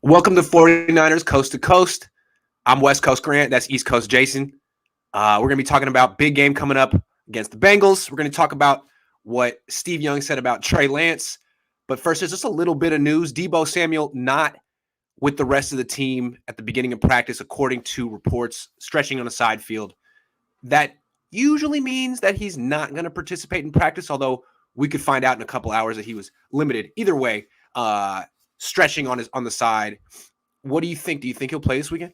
Welcome to 49ers Coast to Coast. I'm West Coast Grant. That's East Coast Jason. We're going to be talking about big game coming up against the Bengals. We're going to talk about what Steve Young said about Trey Lance. But first, there's just a little bit of news. Deebo Samuel not with the rest of the team at the beginning of practice, according to reports, stretching on a side field. That usually means that he's not going to participate in practice, although we could find out in a couple hours that he was limited. Either way, stretching on the side. What do you think? Do you think he'll play this weekend?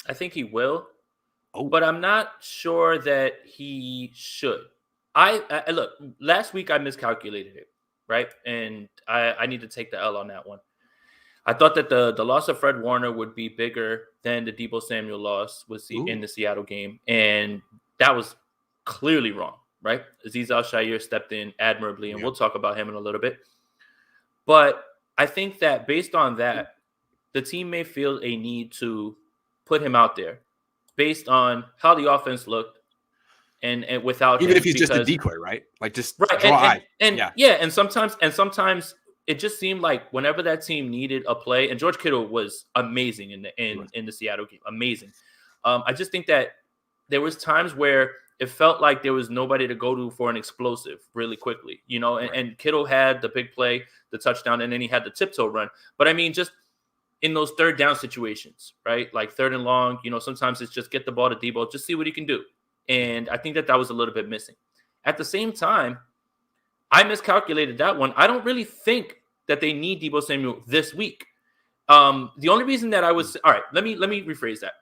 I think he will, Oh, but I'm not sure that he should. I look, last week I miscalculated it, right? And I need to take the L on that one. I thought that the loss of Fred Warner would be bigger than the Deebo Samuel loss in the Seattle game, and that was clearly wrong, right? Azeez Al-Shaair stepped in admirably, and we'll talk about him in a little bit. But I think that based on that, the team may feel a need to put him out there based on how the offense looked and without even him, if he's just a decoy, right? Like just right draw eyes. and sometimes it just seemed like whenever that team needed a play, and George Kittle was amazing in the Seattle game, amazing. I just think that there was times where it felt like there was nobody to go to for an explosive really quickly, and Kittle had the big play, the touchdown, and then he had the tiptoe run. But I mean, just in those third down situations, right? Like third and long, sometimes it's just get the ball to Deebo, just see what he can do. And I think that was a little bit missing. At the same time, I miscalculated that one. I don't really think that they need Deebo Samuel this week. The only reason that I was all right, let me rephrase that.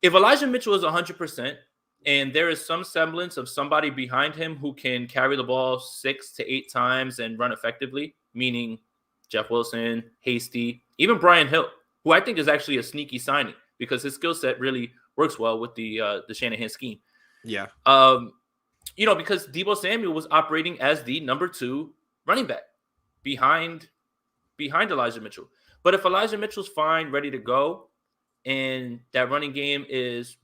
If Elijah Mitchell is 100% and there is some semblance of somebody behind him who can carry the ball 6 to 8 times and run effectively, meaning Jeff Wilson, Hasty, even Brian Hill, who I think is actually a sneaky signing because his skill set really works well with the Shanahan scheme. Yeah. Because Deebo Samuel was operating as the number 2 running back behind Elijah Mitchell. But if Elijah Mitchell's fine, ready to go, and that running game is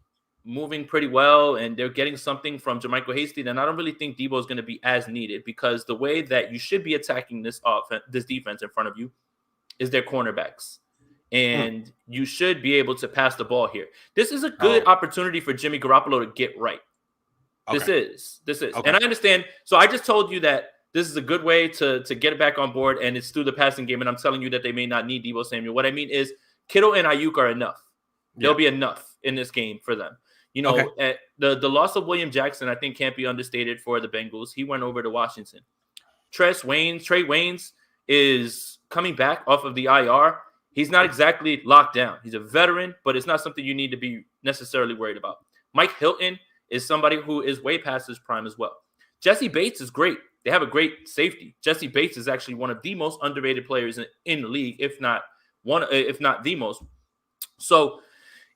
moving pretty well and they're getting something from Jermichael Hasty, then I don't really think Deebo is going to be as needed because the way that you should be attacking this defense in front of you is their cornerbacks. And you should be able to pass the ball here. This is a good opportunity for Jimmy Garoppolo to get right. Okay. This is. Okay. And I understand. So I just told you that this is a good way to get it back on board, and it's through the passing game, and I'm telling you that they may not need Deebo Samuel. What I mean is Kittle and Ayuk are enough. They'll be enough in this game for them. The loss of William Jackson, I think, can't be understated for the Bengals. He went over to Washington. Trey Waynes is coming back off of the IR. He's not exactly locked down. He's a veteran, but it's not something you need to be necessarily worried about. Mike Hilton is somebody who is way past his prime as well. Jesse Bates is great. They have a great safety. Jesse Bates is actually one of the most underrated players in the league, if not the most. So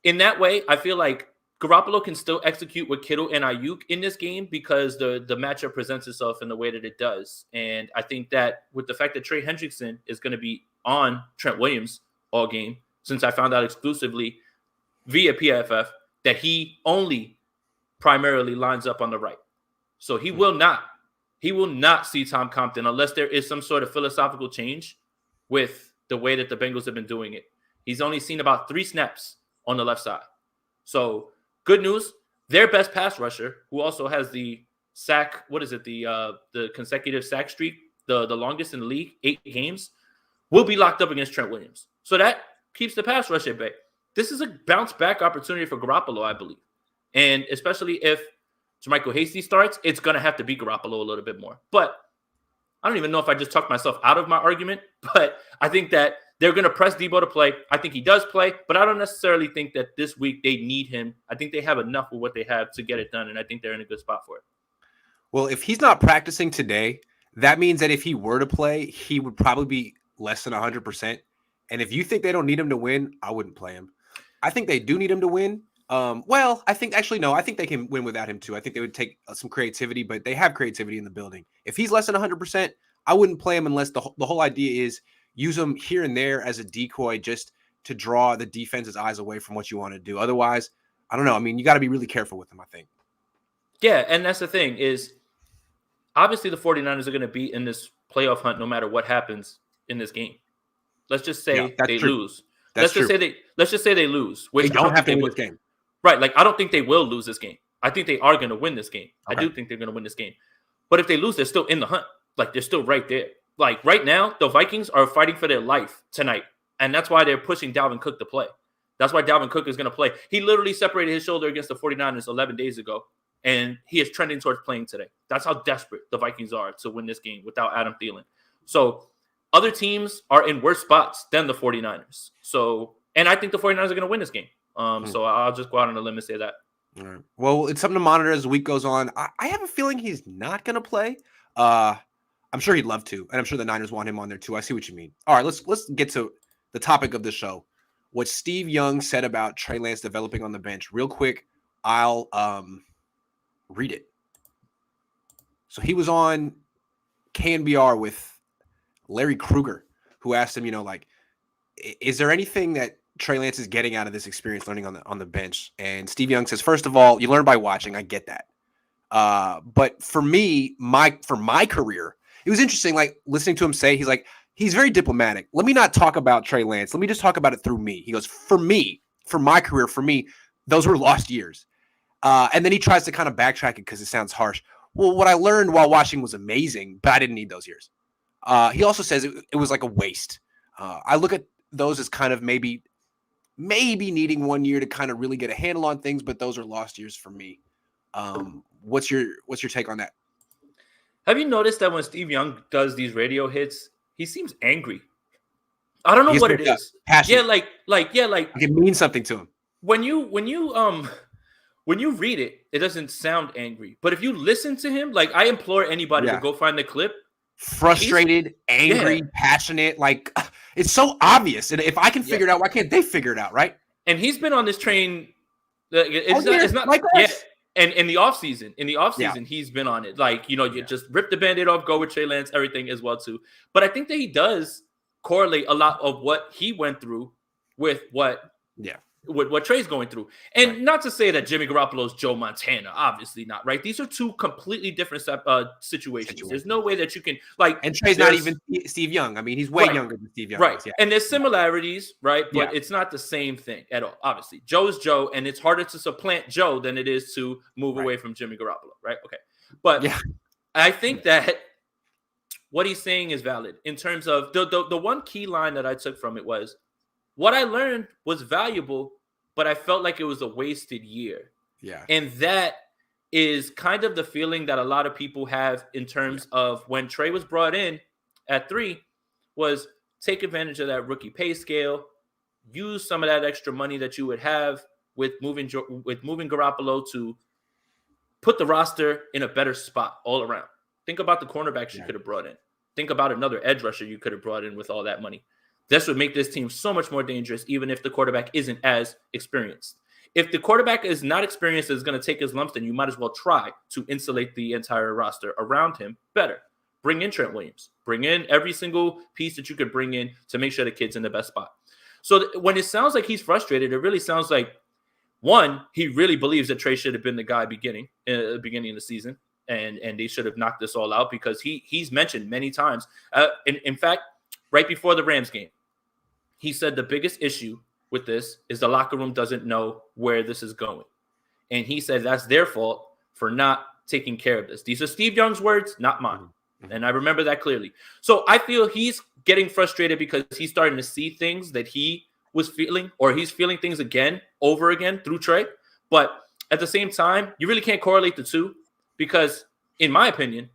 in that way, I feel like Garoppolo can still execute with Kittle and Ayuk in this game because the matchup presents itself in the way that it does. And I think that with the fact that Trey Hendrickson is going to be on Trent Williams all game, since I found out exclusively via PFF that he only primarily lines up on the right. So he will not see Tom Compton unless there is some sort of philosophical change with the way that the Bengals have been doing it. He's only seen about 3 snaps on the left side. So good news, their best pass rusher, who also has the sack, the consecutive sack streak, the longest in the league, 8 games, will be locked up against Trent Williams. So that keeps the pass rush at bay. This is a bounce back opportunity for Garoppolo, I believe. And especially if Jermichael Hasty starts, it's going to have to be Garoppolo a little bit more. But I don't even know if I just talked myself out of my argument, but I think that they're going to press Deebo to play. I think he does play, but I don't necessarily think that this week they need him. I think they have enough with what they have to get it done, and I think they're in a good spot for it. Well, if he's not practicing today, that means that if he were to play, he would probably be less than 100%. And if you think they don't need him to win, I wouldn't play him. I think they do need him to win. I think they can win without him too. I think they would take some creativity, but they have creativity in the building. If he's less than 100%, I wouldn't play him unless the whole idea is use him here and there as a decoy just to draw the defense's eyes away from what you want to do. Otherwise, I don't know. I mean, you got to be really careful with him, I think. Yeah, and that's the thing is obviously the 49ers are going to be in this playoff hunt no matter what happens in this game. Let's just say they true. lose. That's true. Let's just say they lose, which They don't have to win will. this game. Right, like I don't think they will lose this game. I think they are going to win this game. Okay. I do think they're going to win this game. But if they lose, they're still in the hunt. Like they're still right there. Like right now, the Vikings are fighting for their life tonight. And that's why they're pushing Dalvin Cook to play. That's why Dalvin Cook is going to play. He literally separated his shoulder against the 49ers 11 days ago. And he is trending towards playing today. That's how desperate the Vikings are to win this game without Adam Thielen. So other teams are in worse spots than the 49ers. So, and I think the 49ers are going to win this game. So I'll just go out on a limb and say that. All right. Well, it's something to monitor as the week goes on. I have a feeling he's not going to play. I'm sure he'd love to, and I'm sure the Niners want him on there too. I see what you mean. All right, let's get to the topic of the show. What Steve Young said about Trey Lance developing on the bench. Real quick, I'll read it. So he was on KNBR with Larry Kruger, who asked him, is there anything that Trey Lance is getting out of this experience learning on the bench? And Steve Young says, first of all, you learn by watching. I get that. But for me, for my career, it was interesting, like listening to him say, he's very diplomatic. Let me not talk about Trey Lance. Let me just talk about it through me. He goes, for my career, those were lost years. And then he tries to kind of backtrack it because it sounds harsh. Well, what I learned while watching was amazing, but I didn't need those years. He also says it was like a waste. I look at those as kind of maybe needing 1 year to kind of really get a handle on things, but those are lost years for me. What's your take on that? Have you noticed that when Steve Young does these radio hits, he seems angry? I don't know what it is. Passionate. Yeah, like it means something to him. When you read it, it doesn't sound angry. But if you listen to him, like I implore anybody to go find the clip. Frustrated, angry, passionate, like it's so obvious. And if I can figure it out, why can't they figure it out, right? And he's been on this train. It's not like this. And in the offseason, he's been on it. Like, you just rip the Band-Aid off, go with Trey Lance, everything as well too. But I think that he does correlate a lot of what he went through with what Trey's going through. And not to say that Jimmy Garoppolo's Joe Montana, obviously not, right? These are two completely different situations. There's no way that you can and Trey's not even Steve Young. I mean, he's way younger than Steve Young. Right. And there's similarities, right? But it's not the same thing at all. Obviously, Joe is Joe, and it's harder to supplant Joe than it is to move away from Jimmy Garoppolo, right? Okay. But I think that what he's saying is valid in terms of the one key line that I took from it was, what I learned was valuable, but I felt like it was a wasted year. Yeah. And that is kind of the feeling that a lot of people have in terms of when Trey was brought in at 3 was take advantage of that rookie pay scale, use some of that extra money that you would have with moving Garoppolo to put the roster in a better spot all around. Think about the cornerbacks you could have brought in. Think about another edge rusher you could have brought in with all that money. This would make this team so much more dangerous, even if the quarterback isn't as experienced. If the quarterback is not experienced, is going to take his lumps, then you might as well try to insulate the entire roster around him better. Bring in Trent Williams. Bring in every single piece that you could bring in to make sure the kid's in the best spot. So when it sounds like he's frustrated, it really sounds like, one, he really believes that Trey should have been the guy beginning of the season, and they should have knocked this all out because he's mentioned many times. In fact, right before the Rams game, he said the biggest issue with this is the locker room doesn't know where this is going. And he said that's their fault for not taking care of this. These are Steve Young's words, not mine. And I remember that clearly. So I feel he's getting frustrated because he's starting to see things that he was feeling, or he's feeling things over again through Trey. But at the same time, you really can't correlate the two because, in my opinion,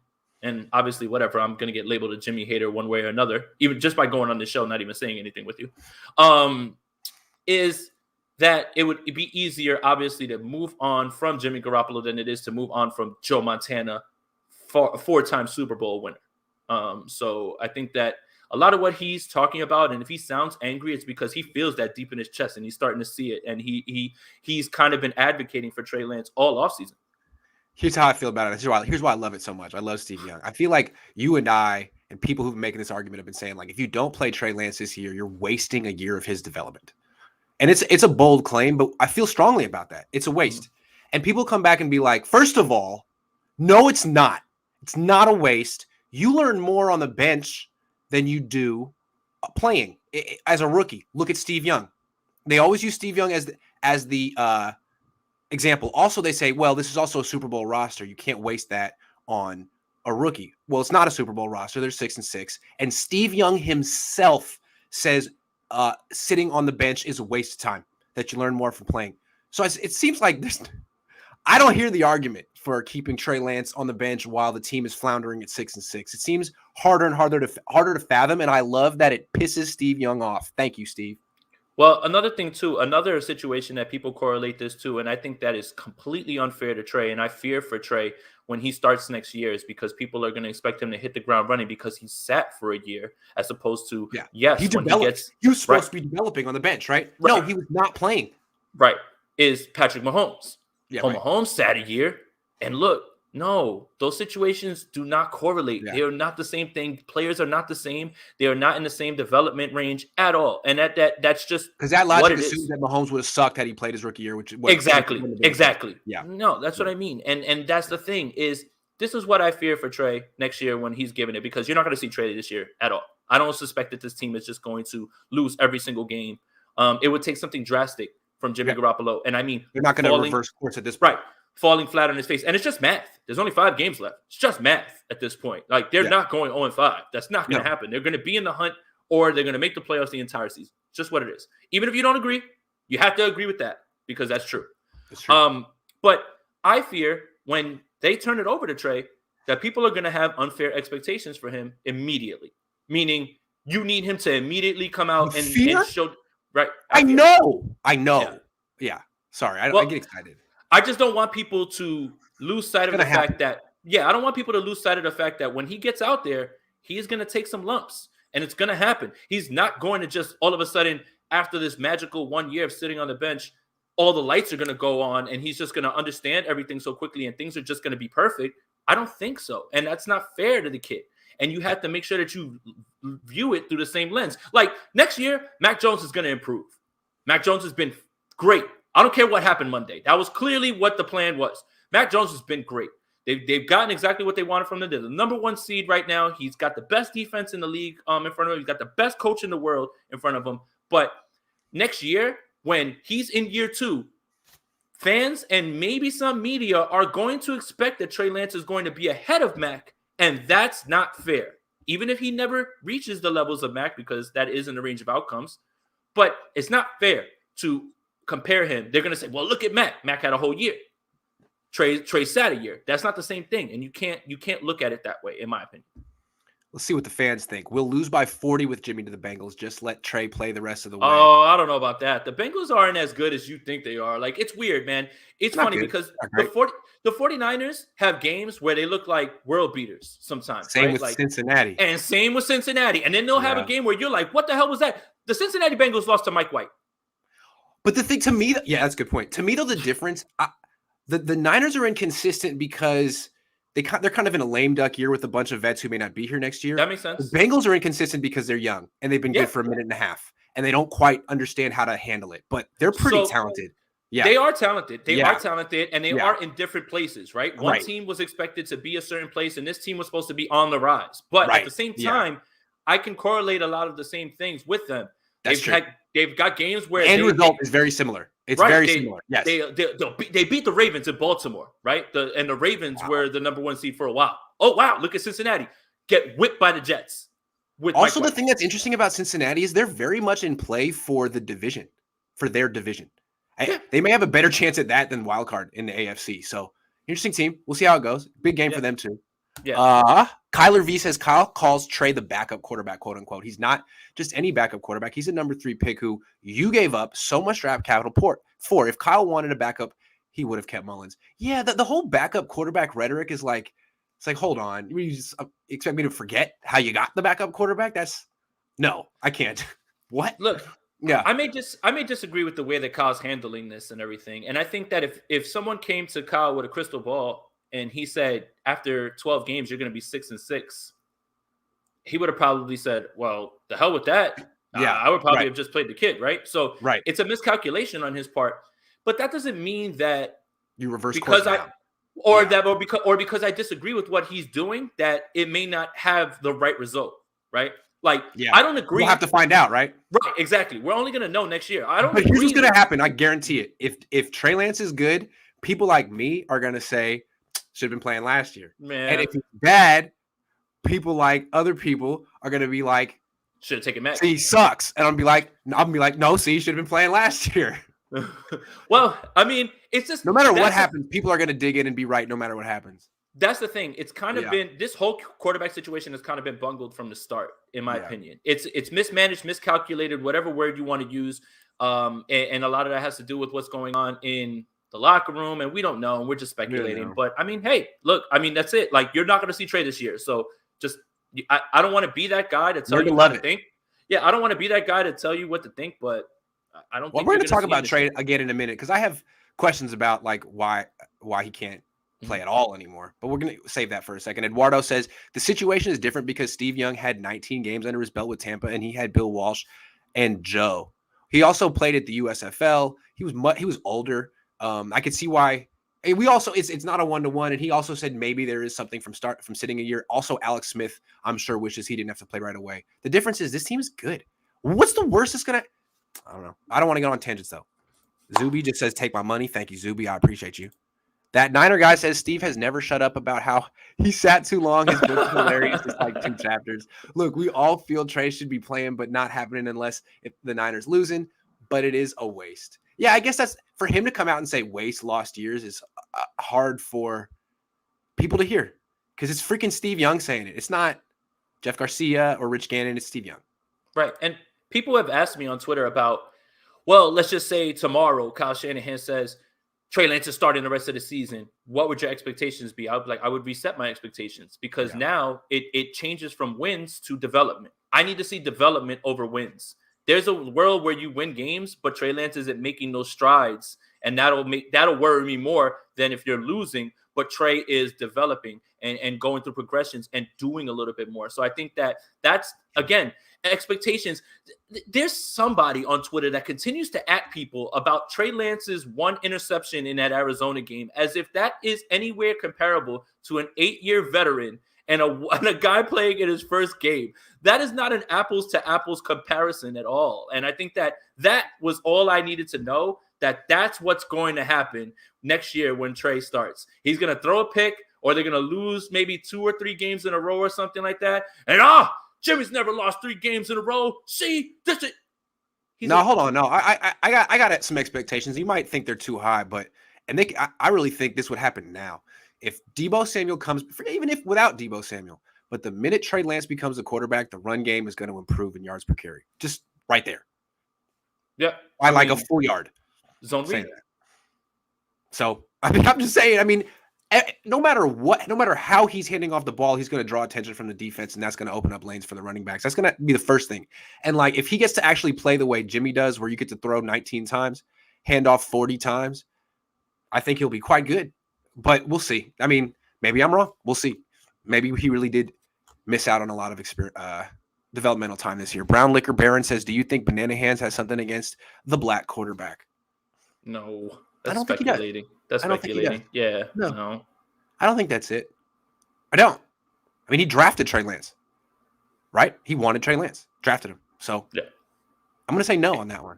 and obviously, whatever, I'm going to get labeled a Jimmy hater one way or another, even just by going on this show, not even saying anything with you, is that it would be easier, obviously, to move on from Jimmy Garoppolo than it is to move on from Joe Montana, a 4-time Super Bowl winner. So I think that a lot of what he's talking about, and if he sounds angry, it's because he feels that deep in his chest, and he's starting to see it, and he's kind of been advocating for Trey Lance all offseason. Here's how I feel about it. Here's why I love it so much. I love Steve Young. I feel like you and I and people who've been making this argument have been saying, like, if you don't play Trey Lance this year, you're wasting a year of his development. And it's a bold claim, but I feel strongly about that. It's a waste. And people come back and be like, first of all, no, it's not. It's not a waste. You learn more on the bench than you do playing as a rookie. Look at Steve Young. They always use Steve Young as the example. Also, they say, well, this is also a Super Bowl roster. You can't waste that on a rookie. Well, it's not a Super Bowl roster. They're 6-6. And Steve Young himself says sitting on the bench is a waste of time, that you learn more from playing. So it seems like I don't hear the argument for keeping Trey Lance on the bench while the team is floundering at 6-6. It seems harder and harder to fathom, and I love that it pisses Steve Young off. Thank you, Steve. Well, another thing too, another situation that people correlate this to, and I think that is completely unfair to Trey, and I fear for Trey when he starts next year, is because people are going to expect him to hit the ground running because he sat for a year, as opposed to yes, he developed. He was supposed to be developing on the bench, right? No, he was not playing. Right. Is Patrick Mahomes. Yeah, Mahomes sat a year, and look, no, those situations do not correlate. Yeah. They are not the same thing. Players are not the same. They are not in the same development range at all. And that's just because that logic assumes that Mahomes would have sucked had he played his rookie year, which exactly. Yeah. No, that's what I mean. And that's the thing is this is what I fear for Trey next year when he's given it, because you're not going to see Trey this year at all. I don't suspect that this team is just going to lose every single game. It would take something drastic from Jimmy Garoppolo. And I mean, they're not going to reverse course at this point. Right. Falling flat on his face. And it's just math. There's only 5 games left. It's just math at this point. Like, they're not going 0-5. That's not going to happen. They're going to be in the hunt, or they're going to make the playoffs the entire season. Just what it is. Even if you don't agree, you have to agree with that, because that's true. That's true. But I fear when they turn it over to Trey that people are going to have unfair expectations for him immediately. Meaning, you need him to immediately come out and show. Right. I know. Yeah. Sorry. I get excited. I just don't want people to lose sight of the fact that, I don't want people to lose sight of the fact that when he gets out there, he's going to take some lumps, and it's going to happen. He's not going to just all of a sudden, after this magical 1 year of sitting on the bench, all the lights are going to go on and he's just going to understand everything so quickly and things are just going to be perfect. I don't think so. And that's not fair to the kid. And you have to make sure that you view it through the same lens. Like, next year, Mac Jones is going to improve. Mac Jones has been great. I don't care what happened Monday. That was clearly what the plan was. Mac Jones has been great. They've gotten exactly what they wanted from him. They're the number 1 seed right now. He's got the best defense in the league in front of him. He's got the best coach in the world in front of him. But next year, when he's in year 2, fans and maybe some media are going to expect that Trey Lance is going to be ahead of Mac, and that's not fair. Even if he never reaches the levels of Mac, because that is in the range of outcomes. But it's not fair to compare him. They're going to say, well, look at Mac. Mac had a whole year. Trey sat a year. That's not the same thing. And you can't look at it that way, in my opinion. Let's see what the fans think. We'll lose by 40 with Jimmy to the Bengals. Just let Trey play the rest of the way. Oh, I don't know about that. The Bengals aren't as good as you think they are. Like, it's weird, man. It's funny because the 49ers have games where they look like world beaters sometimes. Same with Cincinnati. And same with Cincinnati. And then they'll have a game where you're like, what the hell was that? The Cincinnati Bengals lost to Mike White. But the thing to me, that's a good point. To me, though, the difference, the Niners are inconsistent because they're kind of in a lame duck year with a bunch of vets who may not be here next year. That makes sense. The Bengals are inconsistent because they're young and they've been good for a minute and a half, and they don't quite understand how to handle it. But they're pretty talented. Yeah, they are talented. They are talented, and they are in different places, right? One team was expected to be a certain place, and this team was supposed to be on the rise. But at the same time, I can correlate a lot of the same things with them. They've got games where the result is very similar. It's very similar. Yes, they beat the Ravens in Baltimore, right? The Ravens were the number 1 seed for a while. Oh wow, look at Cincinnati get whipped by the Jets. Also, the thing that's interesting about Cincinnati is they're very much in play for the division, for their division. They may have a better chance at that than wild card in the AFC. So interesting team. We'll see how it goes. Big game for them too. Yeah. Kyler V says Kyle calls Trey the backup quarterback, quote unquote. He's not just any backup quarterback. He's a number 3 pick who you gave up so much draft capital for. If Kyle wanted a backup, he would have kept Mullins. Yeah, the whole backup quarterback rhetoric is like, it's like, hold on. You just expect me to forget how you got the backup quarterback? No, I can't. What? Look, I may disagree with the way that Kyle's handling this and everything. And I think that if someone came to Kyle with a crystal ball and he said, after 12 games, you're going to be 6-6, he would have probably said, well, the hell with that. I would probably have just played the kid, right? So it's a miscalculation on his part. But that doesn't mean that you reverse because because I disagree with what he's doing, that it may not have the right result, right? Like, Yeah. I don't agree. We'll have to find out, right? Right, exactly. We're only going to know next year. I don't But agree. here's what's going to happen. I guarantee it. If Trey Lance is good, people like me are going to say, should have been playing last year. Man. And if he's bad, people like other people are going to be like, should have taken Max. See, he sucks. And I'll be like, no, see, he should have been playing last year. Well, I mean, it's just no matter what happens, people are going to dig in and be right no matter what happens. That's the thing. It's kind of been this whole quarterback situation has kind of been bungled from the start, in my opinion. It's mismanaged, miscalculated, whatever word you want to use. And a lot of that has to do with what's going on in the locker room, and we don't know, and we're just speculating. But I mean, hey, look, I mean, that's it. Like, you're not going to see Trey this year, so just I don't want to be that guy to tell you what to think. Yeah, I don't want to be that guy to tell you what to think, but I don't. Well, we're going to talk about Trey again in a minute because I have questions about like why he can't play at all anymore. But we're going to save that for a second. Eduardo says the situation is different because Steve Young had 19 games under his belt with Tampa, and he had Bill Walsh and Joe. He also played at the USFL. He was older. I could see why. And we also it's not a 1-to-1, and he also said maybe there is something from sitting a year. Also, Alex Smith, I'm sure, wishes he didn't have to play right away. The difference is this team is good. What's the worst it's gonna? I don't know. I don't want to get on tangents though. Zuby just says, "Take my money." Thank you, Zuby. I appreciate you. That Niner guy says Steve has never shut up about how he sat too long. His book is hilarious. It's like 2 chapters. Look, we all feel Trey should be playing, but not happening unless if the Niners losing. But it is a waste. Yeah, I guess that's for him to come out and say waste lost years is hard for people to hear because it's freaking Steve Young saying it. It's not Jeff Garcia or Rich Gannon. It's Steve Young. Right. And people have asked me on Twitter about, well, let's just say tomorrow Kyle Shanahan says Trey Lance is starting the rest of the season. What would your expectations be? I would reset my expectations because now it changes from wins to development. I need to see development over wins. There's a world where you win games, but Trey Lance isn't making those strides, and that'll worry me more than if you're losing. But Trey is developing and going through progressions and doing a little bit more. So I think that's again expectations. There's somebody on Twitter that continues to at people about Trey Lance's 1 interception in that Arizona game, as if that is anywhere comparable to an 8-year veteran and a guy playing in his first game. That is not an apples to apples comparison at all. And I think that was all I needed to know, that's what's going to happen next year when Trey starts. He's going to throw a pick, or they're going to lose maybe 2 or 3 games in a row or something like that. And Jimmy's never lost 3 games in a row. See, this is. Hold on. No, I got some expectations. You might think they're too high, but I really think this would happen now. If Deebo Samuel comes, even if without Deebo Samuel, but the minute Trey Lance becomes a quarterback, the run game is going to improve in yards per carry. Just right there. Yeah. By like a full yard. Zone read. So, I mean, I'm just saying, I mean, no matter how he's handing off the ball, he's going to draw attention from the defense, and that's going to open up lanes for the running backs. That's going to be the first thing. And like, if he gets to actually play the way Jimmy does, where you get to throw 19 times, hand off 40 times, I think he'll be quite good. But we'll see. I mean, maybe I'm wrong. We'll see. Maybe he really did miss out on a lot of developmental time this year. Brown Liquor Baron says, do you think Banana Hands has something against the black quarterback? No. That's speculating. That's speculating. Yeah. No. I don't think that's it. I don't. I mean, he drafted Trey Lance. Right? He wanted Trey Lance. Drafted him. So yeah. I'm going to say no on that one.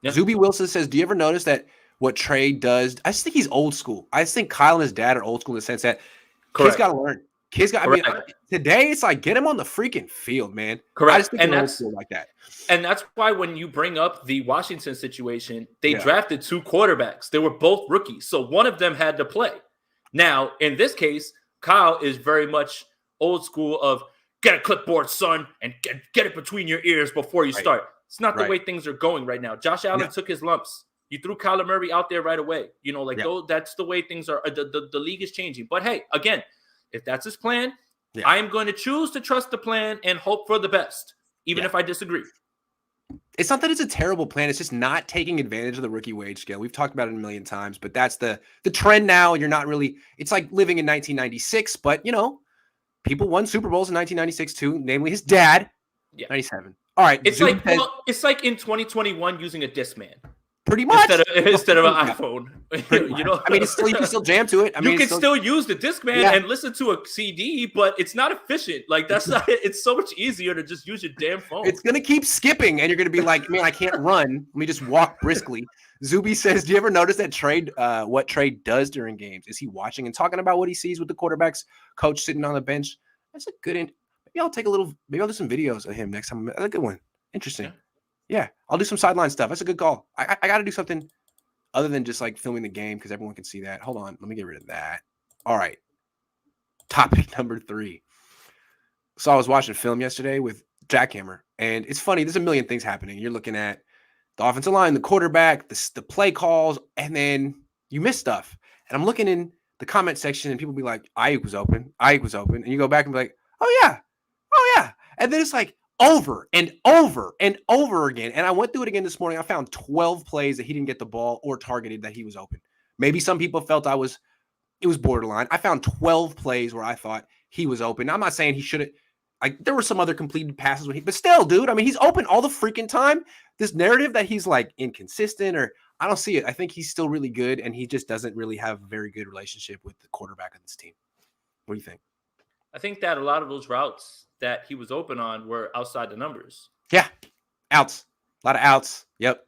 Yeah. Zuby Wilson says, do you ever notice that what Trey does? I just think he's old school. I just think Kyle and his dad are old school in the sense that kids got to learn. Today it's like, get him on the freaking field, man. Correct. I just think old school like that. And that's why when you bring up the Washington situation, they drafted 2 quarterbacks. They were both rookies. So one of them had to play. Now, in this case, Kyle is very much old school of get a clipboard, son, and get it between your ears before you start. It's not the way things are going right now. Josh Allen took his lumps. You threw Kyler Murray out there right away. You know, that's the way things are. The league is changing. But hey, again, if that's his plan, I am going to choose to trust the plan and hope for the best, even if I disagree. It's not that it's a terrible plan. It's just not taking advantage of the rookie wage scale. We've talked about it a million times, but that's the trend now. You're not really – it's like living in 1996, but, you know, people won Super Bowls in 1996 too, namely his dad, 97. All right. It's like in 2021 using a Discman. Pretty much instead of an iPhone. You know, I mean, it's still, you can still jam to it. I mean, you can still use the Discman and listen to a CD, but it's not efficient. Like that's not. It's so much easier to just use your damn phone. It's gonna keep skipping, and you're gonna be like, man, I can't run. Let me just walk briskly. Zuby says, do you ever notice that what Trey does during games? Is he watching and talking about what he sees with the quarterbacks coach sitting on the bench? That's a good. Maybe I'll take a little. Maybe I'll do some videos of him next time. That's a good one. Interesting. Yeah, I'll do some sideline stuff. That's a good call. I got to do something other than just like filming the game because everyone can see that. Hold on. Let me get rid of that. All right. Topic number 3. So I was watching film yesterday with Jackhammer, and it's funny. There's a million things happening. You're looking at the offensive line, the quarterback, the play calls, and then you miss stuff. And I'm looking in the comment section, and people be like, Ayuk was open. And you go back and be like, oh, yeah. And then it's like, over and over and over again. And I went through it again this morning. I found 12 plays that he didn't get the ball or targeted that he was open. Maybe some people felt it was borderline. I found 12 plays where I thought he was open. Now, I'm not saying he should have, like, there were some other completed passes but still, dude, I mean, he's open all the freaking time. This narrative that he's like inconsistent, or I don't see it. I think he's still really good, and he just doesn't really have a very good relationship with the quarterback of this team. What do you think? I think that a lot of those routes that he was open on were outside the numbers. Yeah. Outs. A lot of outs. Yep.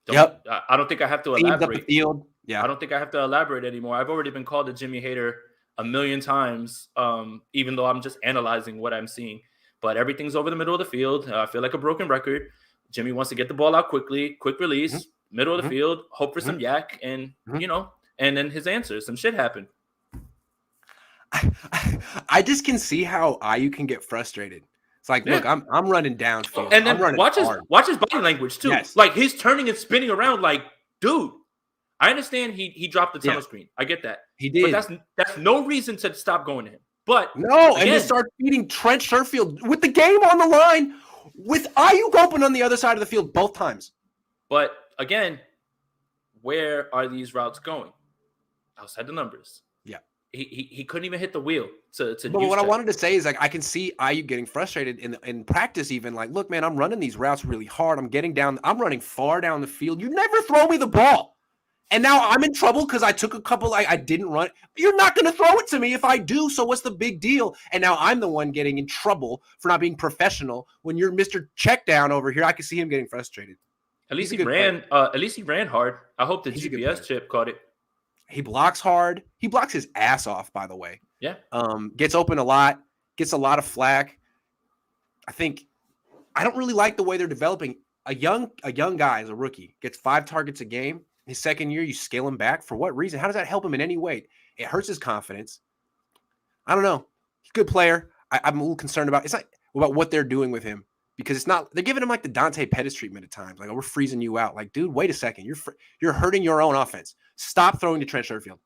I don't think I have to elaborate. Up the field. Yeah. I don't think I have to elaborate anymore. I've already been called a Jimmy hater a million times, even though I'm just analyzing what I'm seeing. But everything's over the middle of the field. I feel like a broken record. Jimmy wants to get the ball out quickly, quick release, middle of the field, hope for some yak, and, and then his answers. Some shit happened. I just can see how Ayuk can get frustrated. It's like, look, I'm running downfield. And then watch his body language too. Yes. Like he's turning and spinning around like, dude, I understand he dropped the tunnel screen. I get that. He did. But that's no reason to stop going to him. But no, again, and to start feeding Trent Sherfield with the game on the line with Ayuk open on the other side of the field both times. But again, where are these routes going? Outside the numbers. Yeah. He couldn't even hit the wheel to But what I wanted to say is, like, I can see Ayuk getting frustrated in practice even. Like, look, man, I'm running these routes really hard. I'm running far down the field. You never throw me the ball. And now I'm in trouble because I took a couple, I didn't run. You're not going to throw it to me if I do, so what's the big deal? And now I'm the one getting in trouble for not being professional when you're Mr. Checkdown over here. I can see him getting frustrated. At least he ran hard. I hope the GPS chip caught it. He blocks hard. He blocks his ass off, by the way. Yeah. Gets open a lot. Gets a lot of flack. I don't really like the way they're developing. A young guy as a rookie gets 5 targets a game. His second year, you scale him back. For what reason? How does that help him in any way? It hurts his confidence. I don't know. He's a good player. I'm a little concerned about what they're doing with him, because it's not. They're giving him like the Dante Pettis treatment at times. Like, oh, we're freezing you out. Like, dude, wait a second. You're hurting your own offense. Stop throwing to Trent Sherfield.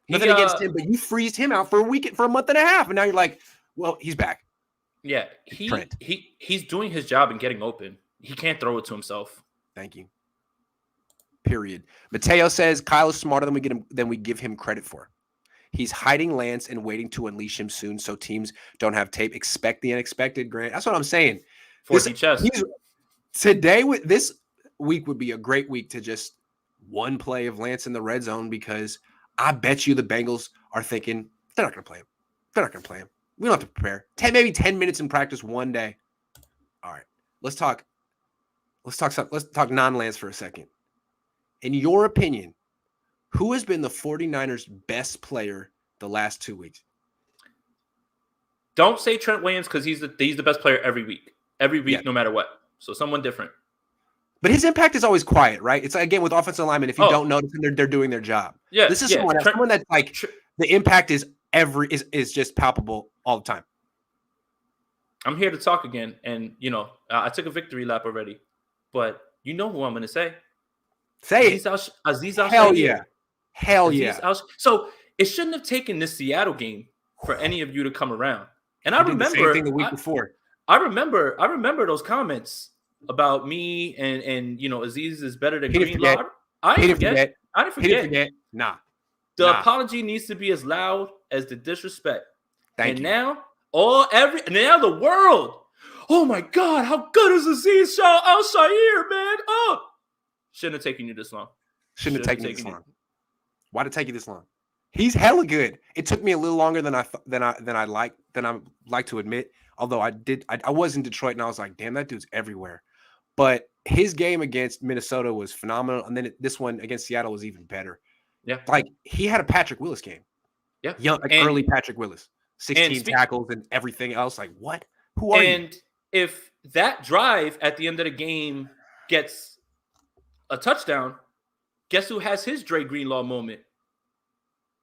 Nothing against him, but you freezed him out for a month and a half, and now you're like, well, he's back. Yeah, he's doing his job and getting open. He can't throw it to himself. Thank you. Period. Mateo says Kyle is smarter than we give him credit for. He's hiding Lance and waiting to unleash him soon, so teams don't have tape. Expect the unexpected, Grant. That's what I'm saying. This week would be a great week to just one play of Lance in the red zone, because I bet you the Bengals are thinking they're not going to play him. They're not going to play him. We don't have to prepare. Maybe 10 minutes in practice one day. All right. Let's talk non-Lance for a second. In your opinion, who has been the 49ers' best player the last 2 weeks? Don't say Trent Williams, because he's the best player every week. No matter what. So someone different. But his impact is always quiet, right? It's again with offensive linemen. If you don't notice them, they're doing their job. Yeah, this is someone that's like the impact is just palpable all the time. I'm here to talk again, and I took a victory lap already, but you know who I'm going to say. Say it. Aziz Hell yeah. Hell yeah. So it shouldn't have taken this Seattle game for any of you to come around. And I remember the same thing the week before. I remember those comments about me and Aziz is better than Greenlaw. I didn't forget. Nah. The apology needs to be as loud as the disrespect. Thank you. Now the world. Oh my God, how good is Aziz Al-Shaair, man? Oh. Shouldn't have taken you this long. Shouldn't have taken you this long. Why did it take you this long? He's hella good. It took me a little longer than I like to admit. Although I was in Detroit and I was like, damn, that dude's everywhere. But his game against Minnesota was phenomenal, and then this one against Seattle was even better. Yeah, like he had a Patrick Willis game. Yeah, young, early Patrick Willis, 16 tackles and everything else. Like what? Who are you? And if that drive at the end of the game gets a touchdown, guess who has his Dre Greenlaw moment?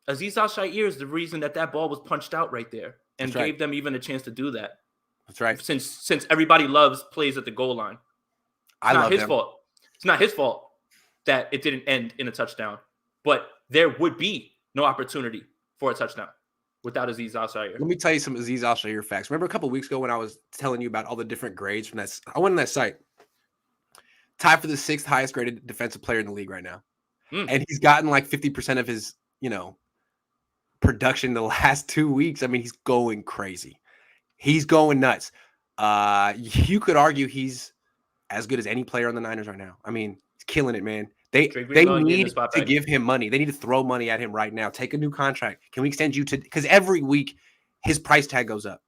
Azeez Al-Shaair is the reason that ball was punched out right there and gave them even a chance to do that. That's right. Since everybody loves plays at the goal line. It's not his fault. It's not his fault that it didn't end in a touchdown. But there would be no opportunity for a touchdown without Azeez Al-Shaair. Let me tell you some Azeez Al-Shaair facts. Remember a couple of weeks ago when I was telling you about all the different grades from that? I went on that site. Tied for the 6th highest graded defensive player in the league right now. And he's gotten like 50% of his, production the last 2 weeks. I mean, he's going crazy. He's going nuts. You could argue he's as good as any player on the Niners right now. I mean, he's killing it, man. They need to give him money. They need to throw money at him right now. Take a new contract. Can we extend you to? Because every week his price tag goes up.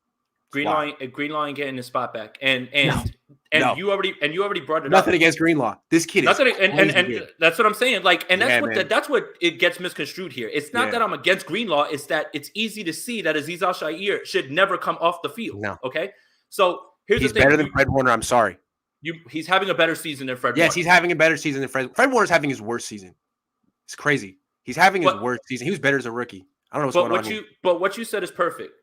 Greenlaw ain't getting his spot back, and you already brought it up. Nothing against Greenlaw. This kid is and that's what I'm saying. Like, and that's what it gets misconstrued here. It's not that I'm against Greenlaw. It's that it's easy to see that Azeez Al-Shaair should never come off the field. No. Okay. So here's the thing. He's better than Fred Warner. I'm sorry. He's having a better season than Fred Warner. Yes, he's having a better season than Fred. Fred Warner's having his worst season. It's crazy. He's having his worst season. He was better as a rookie. I don't know what's going on here. But what you said is perfect.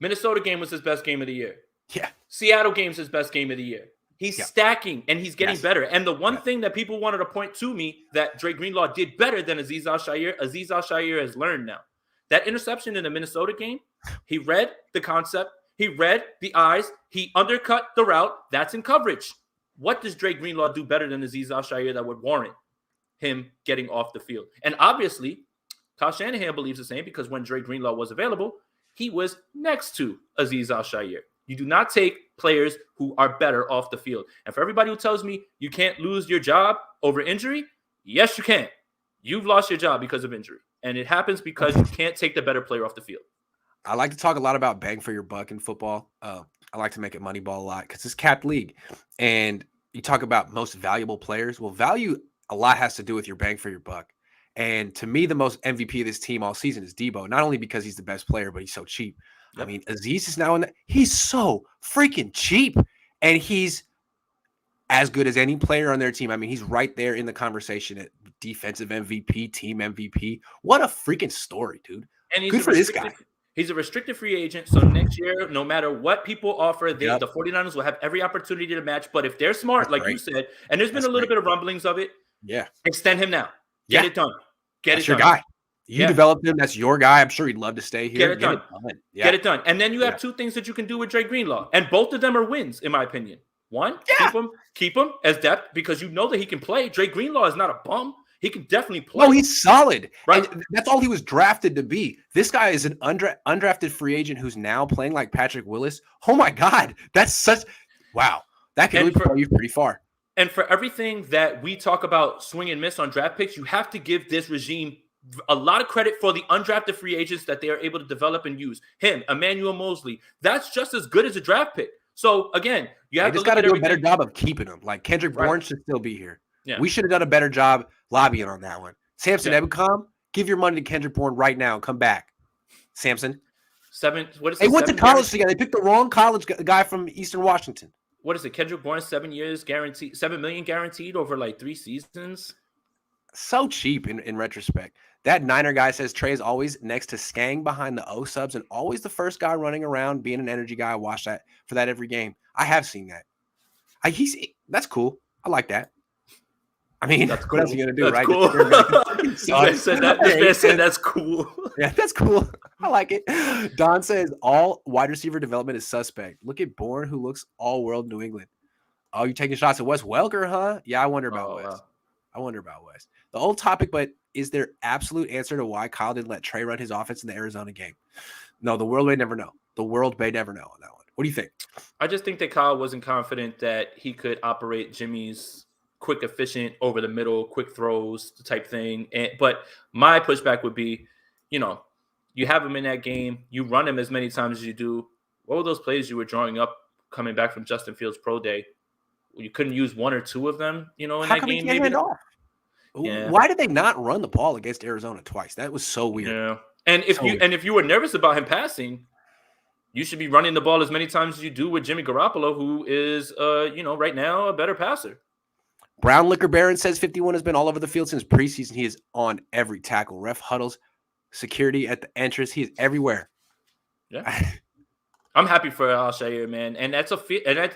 Minnesota game was his best game of the year. Yeah. Seattle game's his best game of the year. He's stacking and he's getting better. And the one thing that people wanted to point to me that Dre Greenlaw did better than Azeez Al-Shaair has learned now. That interception in the Minnesota game, he read the concept. He read the eyes. He undercut the route. That's in coverage. What does Dre Greenlaw do better than Azeez Al-Shaair that would warrant him getting off the field? And obviously, Kyle Shanahan believes the same because when Dre Greenlaw was available, he was next to Azeez Al-Shaair. You do not take players who are better off the field. And for everybody who tells me you can't lose your job over injury, yes, you can. You've lost your job because of injury. And it happens because you can't take the better player off the field. I like to talk a lot about bang for your buck in football. I like to make it Moneyball a lot because it's capped league. And you talk about most valuable players. Well, value a lot has to do with your bang for your buck. And to me, the most MVP of this team all season is Debo, not only because he's the best player, but he's so cheap. Yep. I mean, Azeez is now in that. He's so freaking cheap, and he's as good as any player on their team. I mean, he's right there in the conversation at defensive MVP, team MVP. What a freaking story, dude. And he's good for this guy. He's a restricted free agent, so next year, no matter what people offer, the 49ers will have every opportunity to match. But if they're smart, you said, and there's been a little bit of rumblings of it, extend him now. Get it done. That's your guy. You developed him. That's your guy. I'm sure he'd love to stay here. Get it done. Get it done. And then you have two things that you can do with Dre Greenlaw. And both of them are wins, in my opinion. One, keep him as depth because you know that he can play. Dre Greenlaw is not a bum. He can definitely play. No, he's solid. Right. And that's all he was drafted to be. This guy is an undrafted free agent who's now playing like Patrick Willis. Oh, my God. That's such – wow. That can really pull you pretty far. And for everything that we talk about swing and miss on draft picks, you have to give this regime a lot of credit for the undrafted free agents that they are able to develop and use. Him, Emmanuel Mosley, that's just as good as a draft pick. So, again, you have just got to do a better job of keeping him. Like Kendrick Bourne should still be here. Yeah. We should have done a better job lobbying on that one. Samson Ebukam, give your money to Kendrick Bourne right now and come back. Samson. They went to college together. They picked the wrong college guy from Eastern Washington. What is it? Kendrick Bourne, 7 years guaranteed, $7 million guaranteed over like 3 seasons. So cheap in retrospect. That Niner guy says Trey is always next to Skang behind the O subs and always the first guy running around being an energy guy. I watch that for that every game. I have seen that. That's cool. I like that. I mean, that's what else are you going to do, right? Cool. This man said that's cool. Yeah, that's cool. I like it. Don says all wide receiver development is suspect. Look at Bourne, who looks all world New England. Oh, you're taking shots at Wes Welker, huh? Yeah, I wonder about Wes. Wow. I wonder about Wes. The old topic, but is there absolute answer to why Kyle didn't let Trey run his offense in the Arizona game? No, the world may never know. The world may never know on that one. What do you think? I just think that Kyle wasn't confident that he could operate Jimmy's quick, efficient, over the middle, quick throws type thing. But my pushback would be, you have him in that game, you run him as many times as you do. What were those plays you were drawing up coming back from Justin Fields' pro day? You couldn't use one or two of them, in How that come he game. can't Maybe. hand off? Yeah. Why did they not run the ball against Arizona twice? That was so weird. Yeah. And if you were nervous about him passing, you should be running the ball as many times as you do with Jimmy Garoppolo, who is, right now a better passer. Brown Liquor Baron says 51 has been all over the field since preseason. He is on every tackle. Ref huddles, security at the entrance. He is everywhere. Yeah. I'm happy for Al-Shaair, man. And that's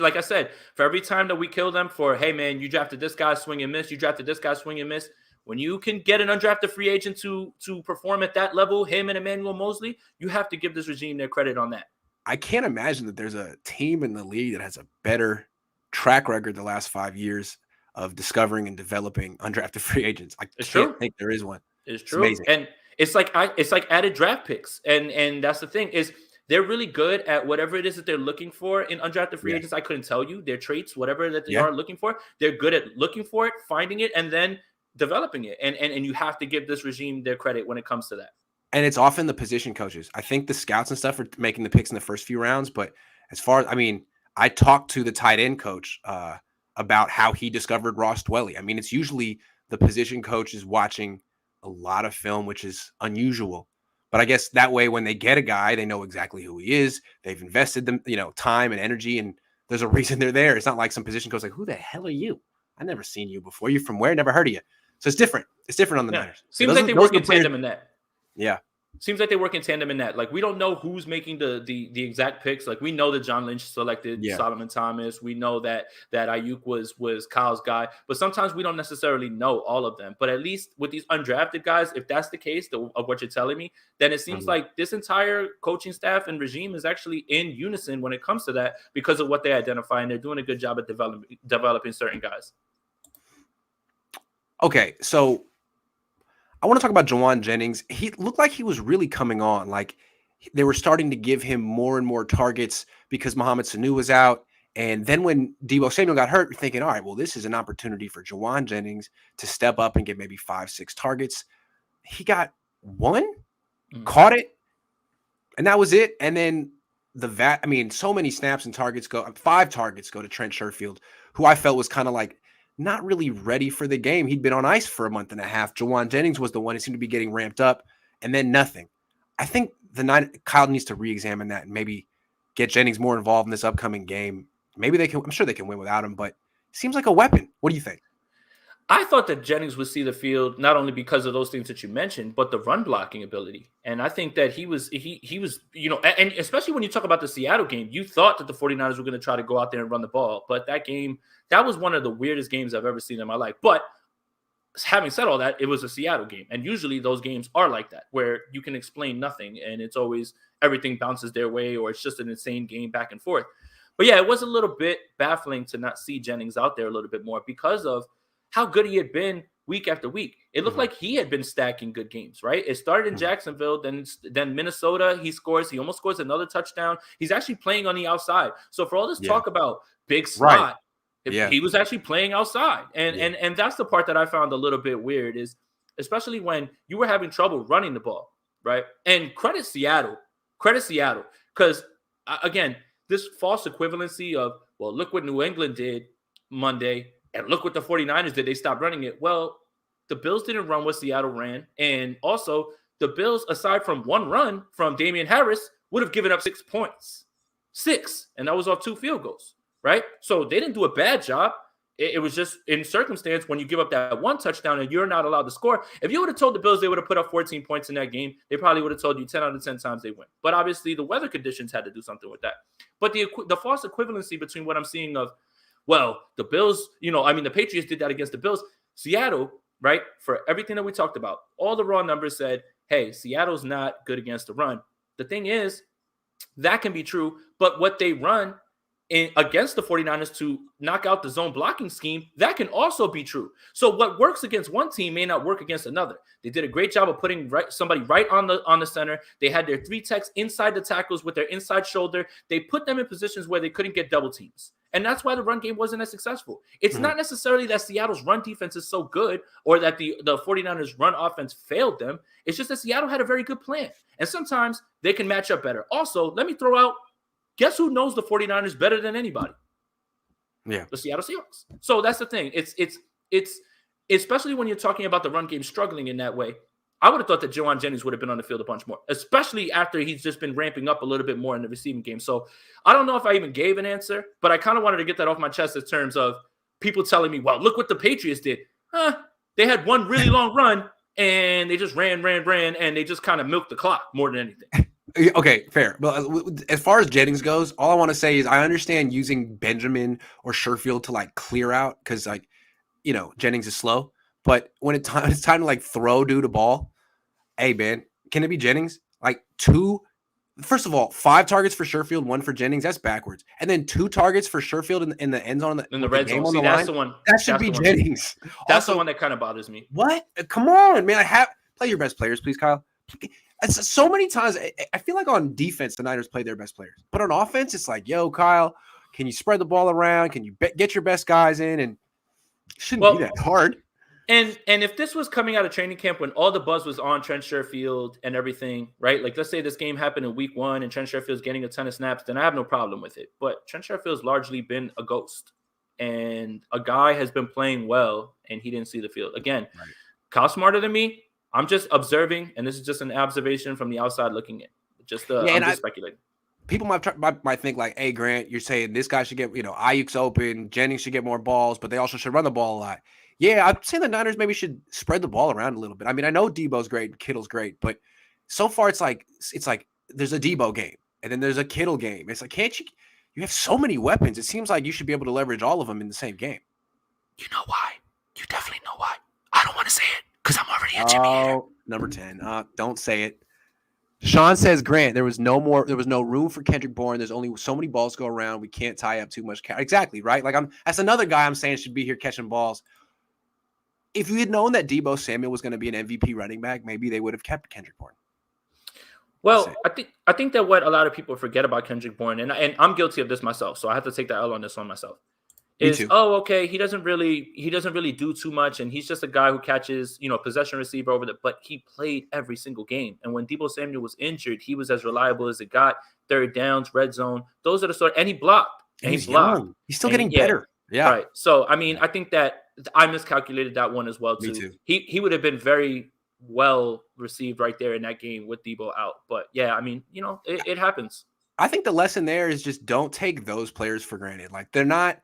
like I said, for every time that we kill them for, hey, man, you drafted this guy, swing and miss. You drafted this guy, swing and miss. When you can get an undrafted free agent to perform at that level, him and Emmanuel Mosley, you have to give this regime their credit on that. I can't imagine that there's a team in the league that has a better track record the last 5 years of discovering and developing undrafted free agents. I can't think there is one. It's true. Amazing. And it's like added draft picks. And that's the thing is they're really good at whatever it is that they're looking for in undrafted free agents. I couldn't tell you their traits, whatever that they are looking for. They're good at looking for it, finding it, and then developing it. And you have to give this regime their credit when it comes to that. And it's often the position coaches. I think the scouts and stuff are making the picks in the first few rounds. But as far as, I talked to the tight end coach about how he discovered Ross Dwelley. It's usually the position coach is watching a lot of film, which is unusual. But I guess that way, when they get a guy, they know exactly who he is. They've invested them, time and energy, and there's a reason they're there. It's not like some position coach like, who the hell are you? I've never seen you before. You're from where? Never heard of you. So it's different. It's different on the Niners. Seems like they work in tandem in that. Yeah. Seems like they work in tandem in that. Like, we don't know who's making the exact picks. Like, we know that John Lynch selected Solomon Thomas. We know that Ayuk was Kyle's guy. But sometimes we don't necessarily know all of them. But at least with these undrafted guys, if that's the case of what you're telling me, then it seems like this entire coaching staff and regime is actually in unison when it comes to that because of what they identify. And they're doing a good job at developing certain guys. Okay, so I want to talk about Jauan Jennings. He looked like he was really coming on. Like, they were starting to give him more and more targets because Mohamed Sanu was out. And then when Deebo Samuel got hurt, you're thinking, all right, well, this is an opportunity for Jauan Jennings to step up and get maybe 5-6 targets. He got one, caught it, and that was it. And then so many snaps and targets 5 targets go to Trent Sherfield, who I felt was kind of like not really ready for the game. He'd been on ice for a month and a half. Jauan Jennings was the one who seemed to be getting ramped up, and then nothing. I think Kyle needs to re-examine that and maybe get Jennings more involved in this upcoming game. Maybe they can. I'm sure they can win without him, but it seems like a weapon. What do you think? I thought that Jennings would see the field not only because of those things that you mentioned, but the run blocking ability. And I think that he was, and especially when you talk about the Seattle game, you thought that the 49ers were going to try to go out there and run the ball. But that game, that was one of the weirdest games I've ever seen in my life. But having said all that, it was a Seattle game. And usually those games are like that, where you can explain nothing. And it's always everything bounces their way, or it's just an insane game back and forth. But yeah, it was a little bit baffling to not see Jennings out there a little bit more because of how good he had been week after week. It looked like he had been stacking good games, right? It started in Jacksonville, then Minnesota, he almost scores another touchdown. He's actually playing on the outside. So for all this talk about big slot, he was actually playing outside. And that's the part that I found a little bit weird, is especially when you were having trouble running the ball, right? And credit Seattle, because again, this false equivalency of, well, look what New England did Monday, and look what the 49ers did. They stopped running it. Well, the Bills didn't run what Seattle ran. And also, the Bills, aside from one run from Damian Harris, would have given up 6 points. 6. And that was off 2 field goals, right? So they didn't do a bad job. It was just in circumstance when you give up that one touchdown and you're not allowed to score. If you would have told the Bills they would have put up 14 points in that game, they probably would have told you 10 out of 10 times they win. But obviously, the weather conditions had to do something with that. But the false equivalency between what I'm seeing of, well, the Bills, the Patriots did that against the Bills. Seattle, right, for everything that we talked about, all the raw numbers said, hey, Seattle's not good against the run. The thing is, that can be true, but what they run against the 49ers to knock out the zone blocking scheme, that can also be true. So what works against one team may not work against another. They did a great job of putting somebody right on the center. They had their 3 techs inside the tackles with their inside shoulder. They put them in positions where they couldn't get double teams. And that's why the run game wasn't as successful. It's not necessarily that Seattle's run defense is so good or that the 49ers run offense failed them. It's just that Seattle had a very good plan. And sometimes they can match up better. Also, let me throw out, guess who knows the 49ers better than anybody? Yeah. The Seattle Seahawks. So that's the thing. It's especially when you're talking about the run game struggling in that way. I would have thought that Jawan Jennings would have been on the field a bunch more, especially after he's just been ramping up a little bit more in the receiving game. So I don't know if I even gave an answer, but I kind of wanted to get that off my chest in terms of people telling me, well, look what the Patriots did. They had one really long run and they just ran, and they just kind of milked the clock more than anything. Okay, fair. But as far as Jennings goes, all I want to say is I understand using Benjamin or Sherfield to like clear out because like, you know, Jennings is slow. But when it's time to like throw dude a ball, hey man, can it be Jennings? Like first of all, 5 targets for Sherfield, 1 for Jennings. That's backwards. And then 2 targets for Sherfield in the end zone in the red zone. See, that's the one. That should be Jennings. That's Also, the one that kind of bothers me. What? Come on, man. Play your best players, please, Kyle. So many times, I feel like on defense, the Niners play their best players. But on offense, it's like, yo, Kyle, can you spread the ball around? Can you get your best guys in? And it shouldn't be that hard. And if this was coming out of training camp when all the buzz was on Trent Sherfield and everything, right? Like, let's say this game happened in week 1 and Trent Sherfield's getting a ton of snaps, then I have no problem with it. But Trent Sherfield's largely been a ghost. And a guy has been playing well, and he didn't see the field. Again, Kyle's smarter than me. I'm just observing, and this is just an observation from the outside looking in. I'm just speculating. People might think like, hey, Grant, you're saying this guy should get, you know, Ayuk's open, Jennings should get more balls, but they also should run the ball a lot. Yeah, I'm saying the Niners maybe should spread the ball around a little bit. I mean, I know Debo's great and Kittle's great, but so far it's like there's a Debo game and then there's a Kittle game. It's like, can't you have so many weapons. It seems like you should be able to leverage all of them in the same game. You know why? You definitely know why. I don't want to say it because I'm already a Jimmy hater. Number 10. Don't say it. Sean says, Grant, there was no room for Kendrick Bourne. There's only so many balls go around. We can't tie up too much. Exactly, right? Like that's another guy I'm saying should be here catching balls. If you had known that Deebo Samuel was going to be an MVP running back, maybe they would have kept Kendrick Bourne. Well, I think that what a lot of people forget about Kendrick Bourne, and I'm guilty of this myself, so I have to take the L on this one myself. Is okay, he doesn't really do too much, and he's just a guy who catches, you know, possession receiver over but he played every single game. And when Deebo Samuel was injured, he was as reliable as it got. Third downs, red zone, those are the sort, and he blocked. And he's blocked. Young. He's still getting better. Yeah. Right. So I mean, I think that I miscalculated that one as well too. Me too. He would have been very well received right there in that game with Deebo out. But yeah, I mean, you know, it happens. I think the lesson there is just don't take those players for granted. Like they're not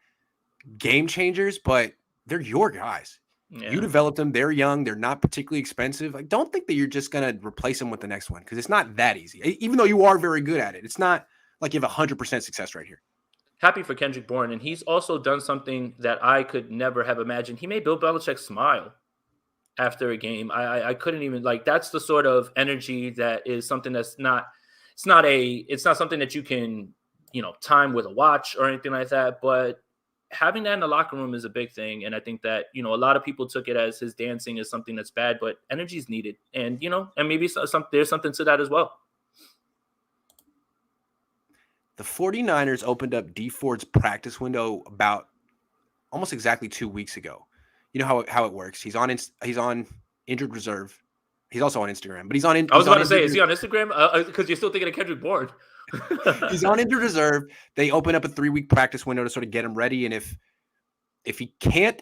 game changers, but they're your guys. Yeah. You developed them. They're young. They're not particularly expensive. Like, don't think that you're just going to replace them with the next one because it's not that easy. Even though you are very good at it, it's not like you have 100% success right here. Happy for Kendrick Bourne, and he's also done something that I could never have imagined. He made Bill Belichick smile after a game. I couldn't even, like, that's the sort of energy that is something that's not something that you can, you know, time with a watch or anything like that. But having that in the locker room is a big thing. And I think that, you know, a lot of people took it as his dancing is something that's bad, but energy is needed. And, you know, and maybe there's something to that as well. The 49ers opened up Dee Ford's practice window about almost exactly 2 weeks ago. You know how it works. He's on injured reserve. He's also on Instagram, but he's on. I was about to say, is he on Instagram? Because you're still thinking of Kendrick Bourne. He's on injured reserve. They open up a 3-week practice window to sort of get him ready, and if he can't,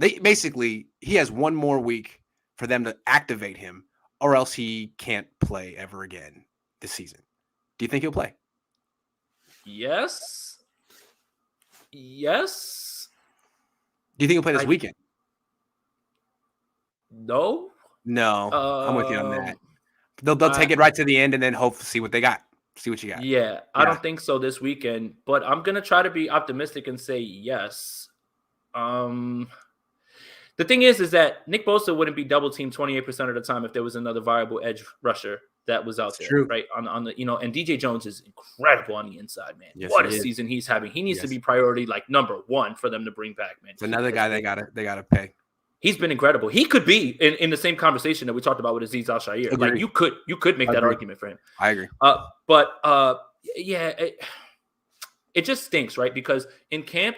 he has 1 more week for them to activate him, or else he can't play ever again this season. Do you think he'll play? Yes. Do you think he'll play this weekend? No. I'm with you on that. They'll take it right to the end and then see what they got. See what you got. Yeah, I don't think so this weekend, but I'm going to try to be optimistic and say yes. The thing is that Nick Bosa wouldn't be double teamed 28% of the time if there was another viable edge rusher that was out there, true. Right? On the, you know, and DJ Jones is incredible on the inside, man. Yes, what a season he's having. He needs to be priority like number 1 for them to bring back, man. It's another guy they gotta pay. He's been incredible. He could be in the same conversation that we talked about with Azeez Al-Shaair. Like you could make that argument for him. I agree. it just stinks, right? Because in camp,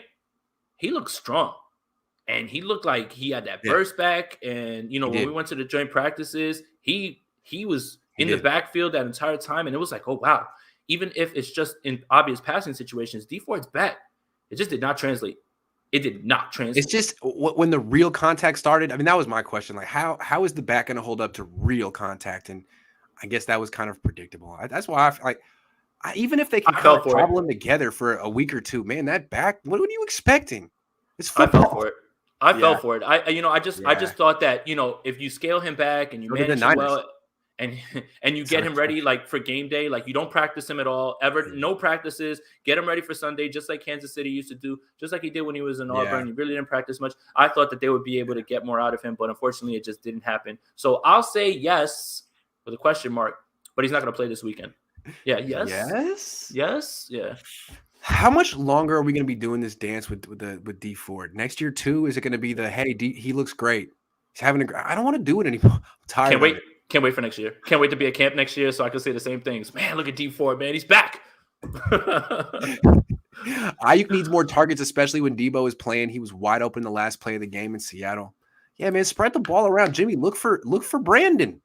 he looked strong. And he looked like he had that burst back. And, when we went to the joint practices, he was in the backfield that entire time. And it was like, oh, wow. Even if it's just in obvious passing situations, D Ford's back. It just did not translate. It did not translate. It's just when the real contact started. I mean, that was my question. Like, how is the back going to hold up to real contact? And I guess that was kind of predictable. That's why I feel like even if they can cobble them together for a week or two, man, that back, what are you expecting? It's football. I fell for it. I fell for it. I just thought that, if you scale him back and you manage him well and you get him ready like for game day, like you don't practice him at all, ever, no practices, get him ready for Sunday, just like Kansas City used to do, just like he did when he was in Auburn. He really didn't practice much. I thought that they would be able to get more out of him, but unfortunately it just didn't happen. So I'll say yes with a question mark, but he's not going to play this weekend. Yeah. Yes. Yeah. How much longer are we going to be doing this dance with D Ford? Next year too? Is it going to be he looks great? He's having I don't want to do it anymore. I'm tired. Can't wait for next year. Can't wait to be at camp next year so I can say the same things. Man, look at D Ford, man. He's back. Ayuk needs more targets, especially when Debo is playing. He was wide open the last play of the game in Seattle. Yeah, man, spread the ball around. Jimmy, look for Brandon.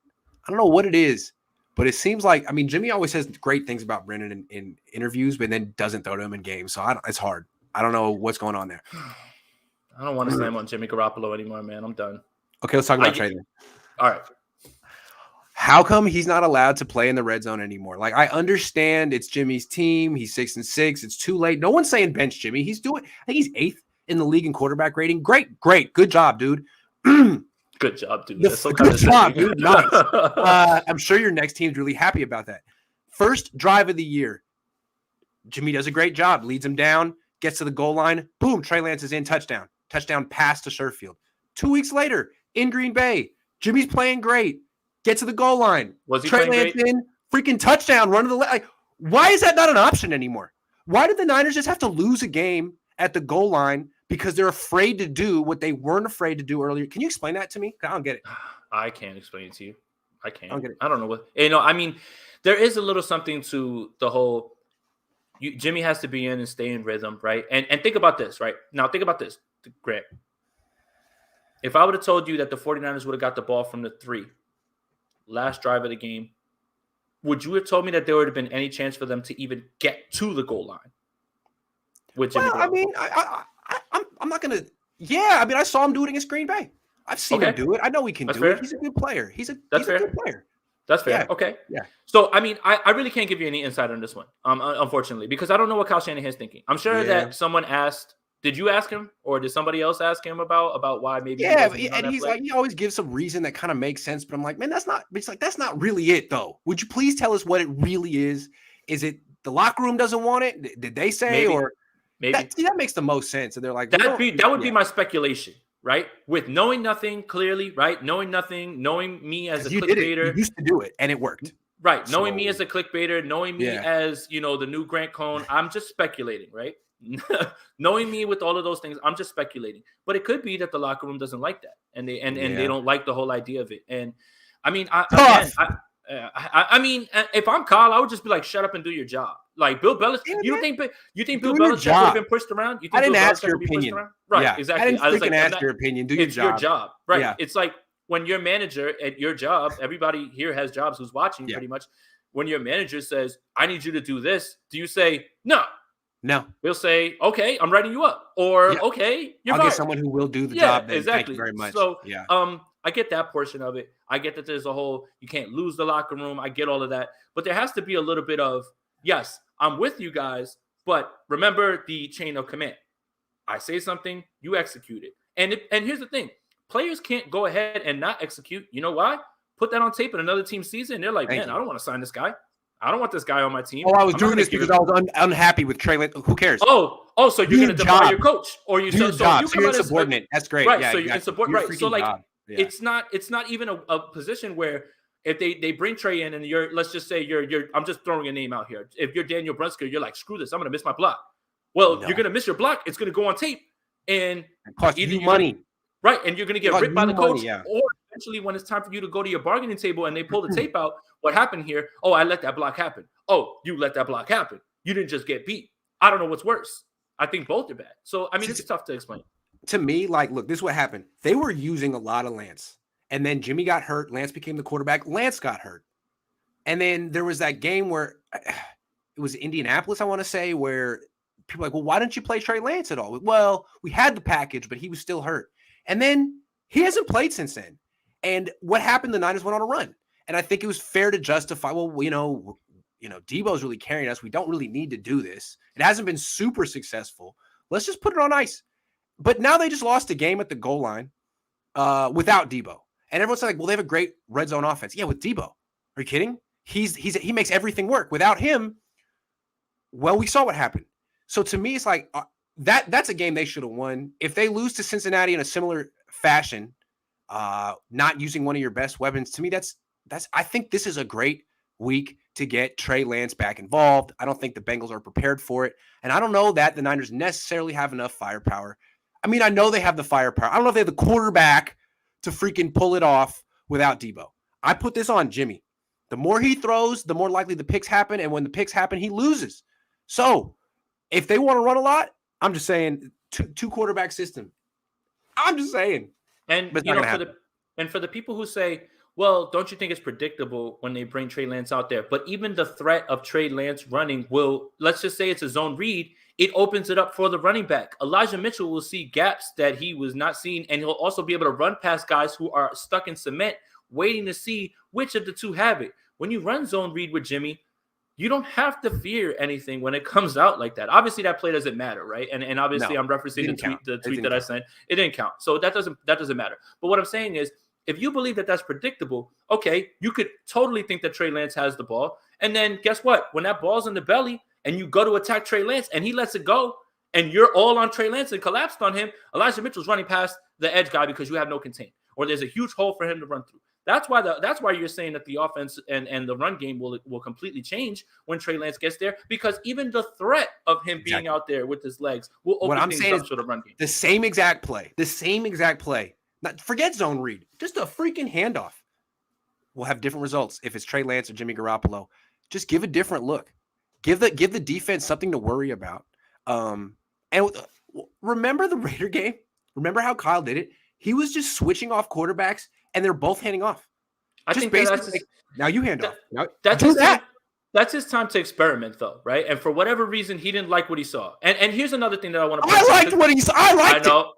I don't know what it is. But it seems like, Jimmy always says great things about Brendan in interviews, but then doesn't throw to him in games. So it's hard. I don't know what's going on there. I don't want to slam on Jimmy Garoppolo anymore, man. I'm done. Okay, let's talk about Trey then. All right. How come he's not allowed to play in the red zone anymore? Like, I understand it's Jimmy's team. He's 6-6. It's too late. No one's saying bench Jimmy. I think he's 8th in the league in quarterback rating. Great. Good job, dude. Good job, dude. That's so good job, dude. Nice. I'm sure your next team's really happy about that. First drive of the year. Jimmy does a great job. Leads him down. Gets to the goal line. Boom. Trey Lance is in. Touchdown. Touchdown pass to Sherfield. 2 weeks later, in Green Bay, Jimmy's playing great. Get to the goal line. Was he Trey playing Lance great? In. Freaking touchdown. Run to the left. Like, why is that not an option anymore? Why did the Niners just have to lose a game at the goal line because they're afraid to do what they weren't afraid to do earlier? Can you explain that to me? I don't get it. I can't explain it to you. I can't. I don't get it. I don't know what. There is a little something to the whole. Jimmy has to be in and stay in rhythm, right? And think about this, right? Now think about this, Grant. If I would have told you that the 49ers would have got the ball from the 3, last drive of the game, would you have told me that there would have been any chance for them to even get to the goal line? With Jimmy I'm not going to – I saw him do it against Green Bay. I've seen him do it. I know he can do it. He's a good player. He's a good player. That's fair. Yeah. Okay. Yeah. So, I really can't give you any insight on this one, unfortunately, because I don't know what Kyle Shanahan's thinking. I'm sure that someone asked – did you ask him or did somebody else ask him about why maybe? Yeah, and he's like, he always gives some reason that kind of makes sense. But I'm like, man, that's not really it, though. Would you please tell us what it really is? Is it the locker room doesn't want it? Did they say maybe, or maybe that makes the most sense? And they're like, that would be my speculation. Right, with knowing nothing clearly, right? Knowing nothing, knowing me as a clickbaiter. You used to do it, and it worked. Right, knowing me as a clickbaiter, knowing me as the new Grant Cohn. I'm just speculating, right? Knowing me with all of those things, I'm just speculating. But it could be that the locker room doesn't like that, and they they don't like the whole idea of it. And if I'm Kyle, I would just be like, shut up and do your job. Like Bill Belichick, you think Bill Belichick would have been pushed around? You think I didn't Bill ask Belichick your would be opinion. Pushed around? Right, yeah. exactly. I didn't ask your opinion. Do your job. Your job, right? Yeah. It's like when your manager at your job, everybody here has jobs who's watching pretty much. When your manager says, I need you to do this, do you say, no? No. We'll say, okay, I'm writing you up. Or, okay, you're I'll fired. get someone who will do the job. Then. Exactly. Thank you very much. So, I get that portion of it. I get that there's a whole, you can't lose the locker room. I get all of that. But there has to be a little bit of, yes, I'm with you guys, but remember the chain of command. I say something, you execute it. And here's the thing. Players can't go ahead and not execute. You know why? Put that on tape in another team's season. They're like, I don't want to sign this guy. I don't want this guy on my team. Oh, I was doing this because I was unhappy with Trey Lance. Who cares? So you're going to demote your coach, or you so you're subordinate. That's great. Right. Yeah, so you're subordinate. Right. So it's not even a position where if they bring Trey in and let's just say I'm just throwing a name out here. If you're Daniel Brunskill, you're like, screw this. I'm going to miss my block. Well, you're going to miss your block. It's going to go on tape and cost you money. Right. And you're going to get ripped by the coach. Or eventually when it's time for you to go to your bargaining table and they pull the tape out, what happened here? Oh, I let that block happen. Oh, you let that block happen. You didn't just get beat. I don't know what's worse. I think both are bad. So, I mean, it's tough to explain. To me, like, look, this is what happened. They were using a lot of Lance. And then Jimmy got hurt. Lance became the quarterback. Lance got hurt. And then there was that game where it was Indianapolis, I want to say, where people were like, well, why didn't you play Trey Lance at all? Well, we had the package, but he was still hurt. And then he hasn't played since then. And what happened? The Niners went on a run. And I think it was fair to justify, well, Debo's really carrying us. We don't really need to do this. It hasn't been super successful. Let's just put it on ice. But now they just lost a game at the goal line without Debo. And everyone's like, well, they have a great red zone offense. Yeah, with Debo. Are you kidding? He makes everything work. Without him, well, we saw what happened. So to me, it's like that's a game they should have won. If they lose to Cincinnati in a similar fashion, not using one of your best weapons, to me, I think this is a great week to get Trey Lance back involved. I don't think the Bengals are prepared for it. And I don't know that the Niners necessarily have enough firepower. I mean, I know they have the firepower. I don't know if they have the quarterback to freaking pull it off without Debo. I put this on Jimmy. The more he throws, the more likely the picks happen. And when the picks happen, he loses. So if they want to run a lot, I'm just saying two quarterback system. I'm just saying. And for the people who say, well, don't you think it's predictable when they bring Trey Lance out there? But even the threat of Trey Lance running let's just say it's a zone read, it opens it up for the running back. Elijah Mitchell will see gaps that he was not seeing, and he'll also be able to run past guys who are stuck in cement, waiting to see which of the two have it. When you run zone read with Jimmy, you don't have to fear anything when it comes out like that. Obviously, that play doesn't matter, right? And obviously, I'm referencing the tweet that I sent. It didn't count, so that doesn't matter. But what I'm saying is, if you believe that that's predictable, okay, you could totally think that Trey Lance has the ball. And then guess what? When that ball's in the belly and you go to attack Trey Lance and he lets it go and you're all on Trey Lance and collapsed on him, Elijah Mitchell's running past the edge guy because you have no contain or there's a huge hole for him to run through. That's why you're saying that the offense and the run game will completely change when Trey Lance gets there, because even the threat of him being out there with his legs will open things up for the run game. The same exact play. Forget zone read. Just a freaking handoff. We'll have different results if it's Trey Lance or Jimmy Garoppolo. Just give a different look. Give the defense something to worry about. And remember the Raider game? Remember how Kyle did it? He was just switching off quarterbacks, and they're both handing off. I think that's now you hand off. Now, that's his time to experiment, though, right? And for whatever reason, he didn't like what he saw. And here's another thing that I want to. I liked what he saw. I know.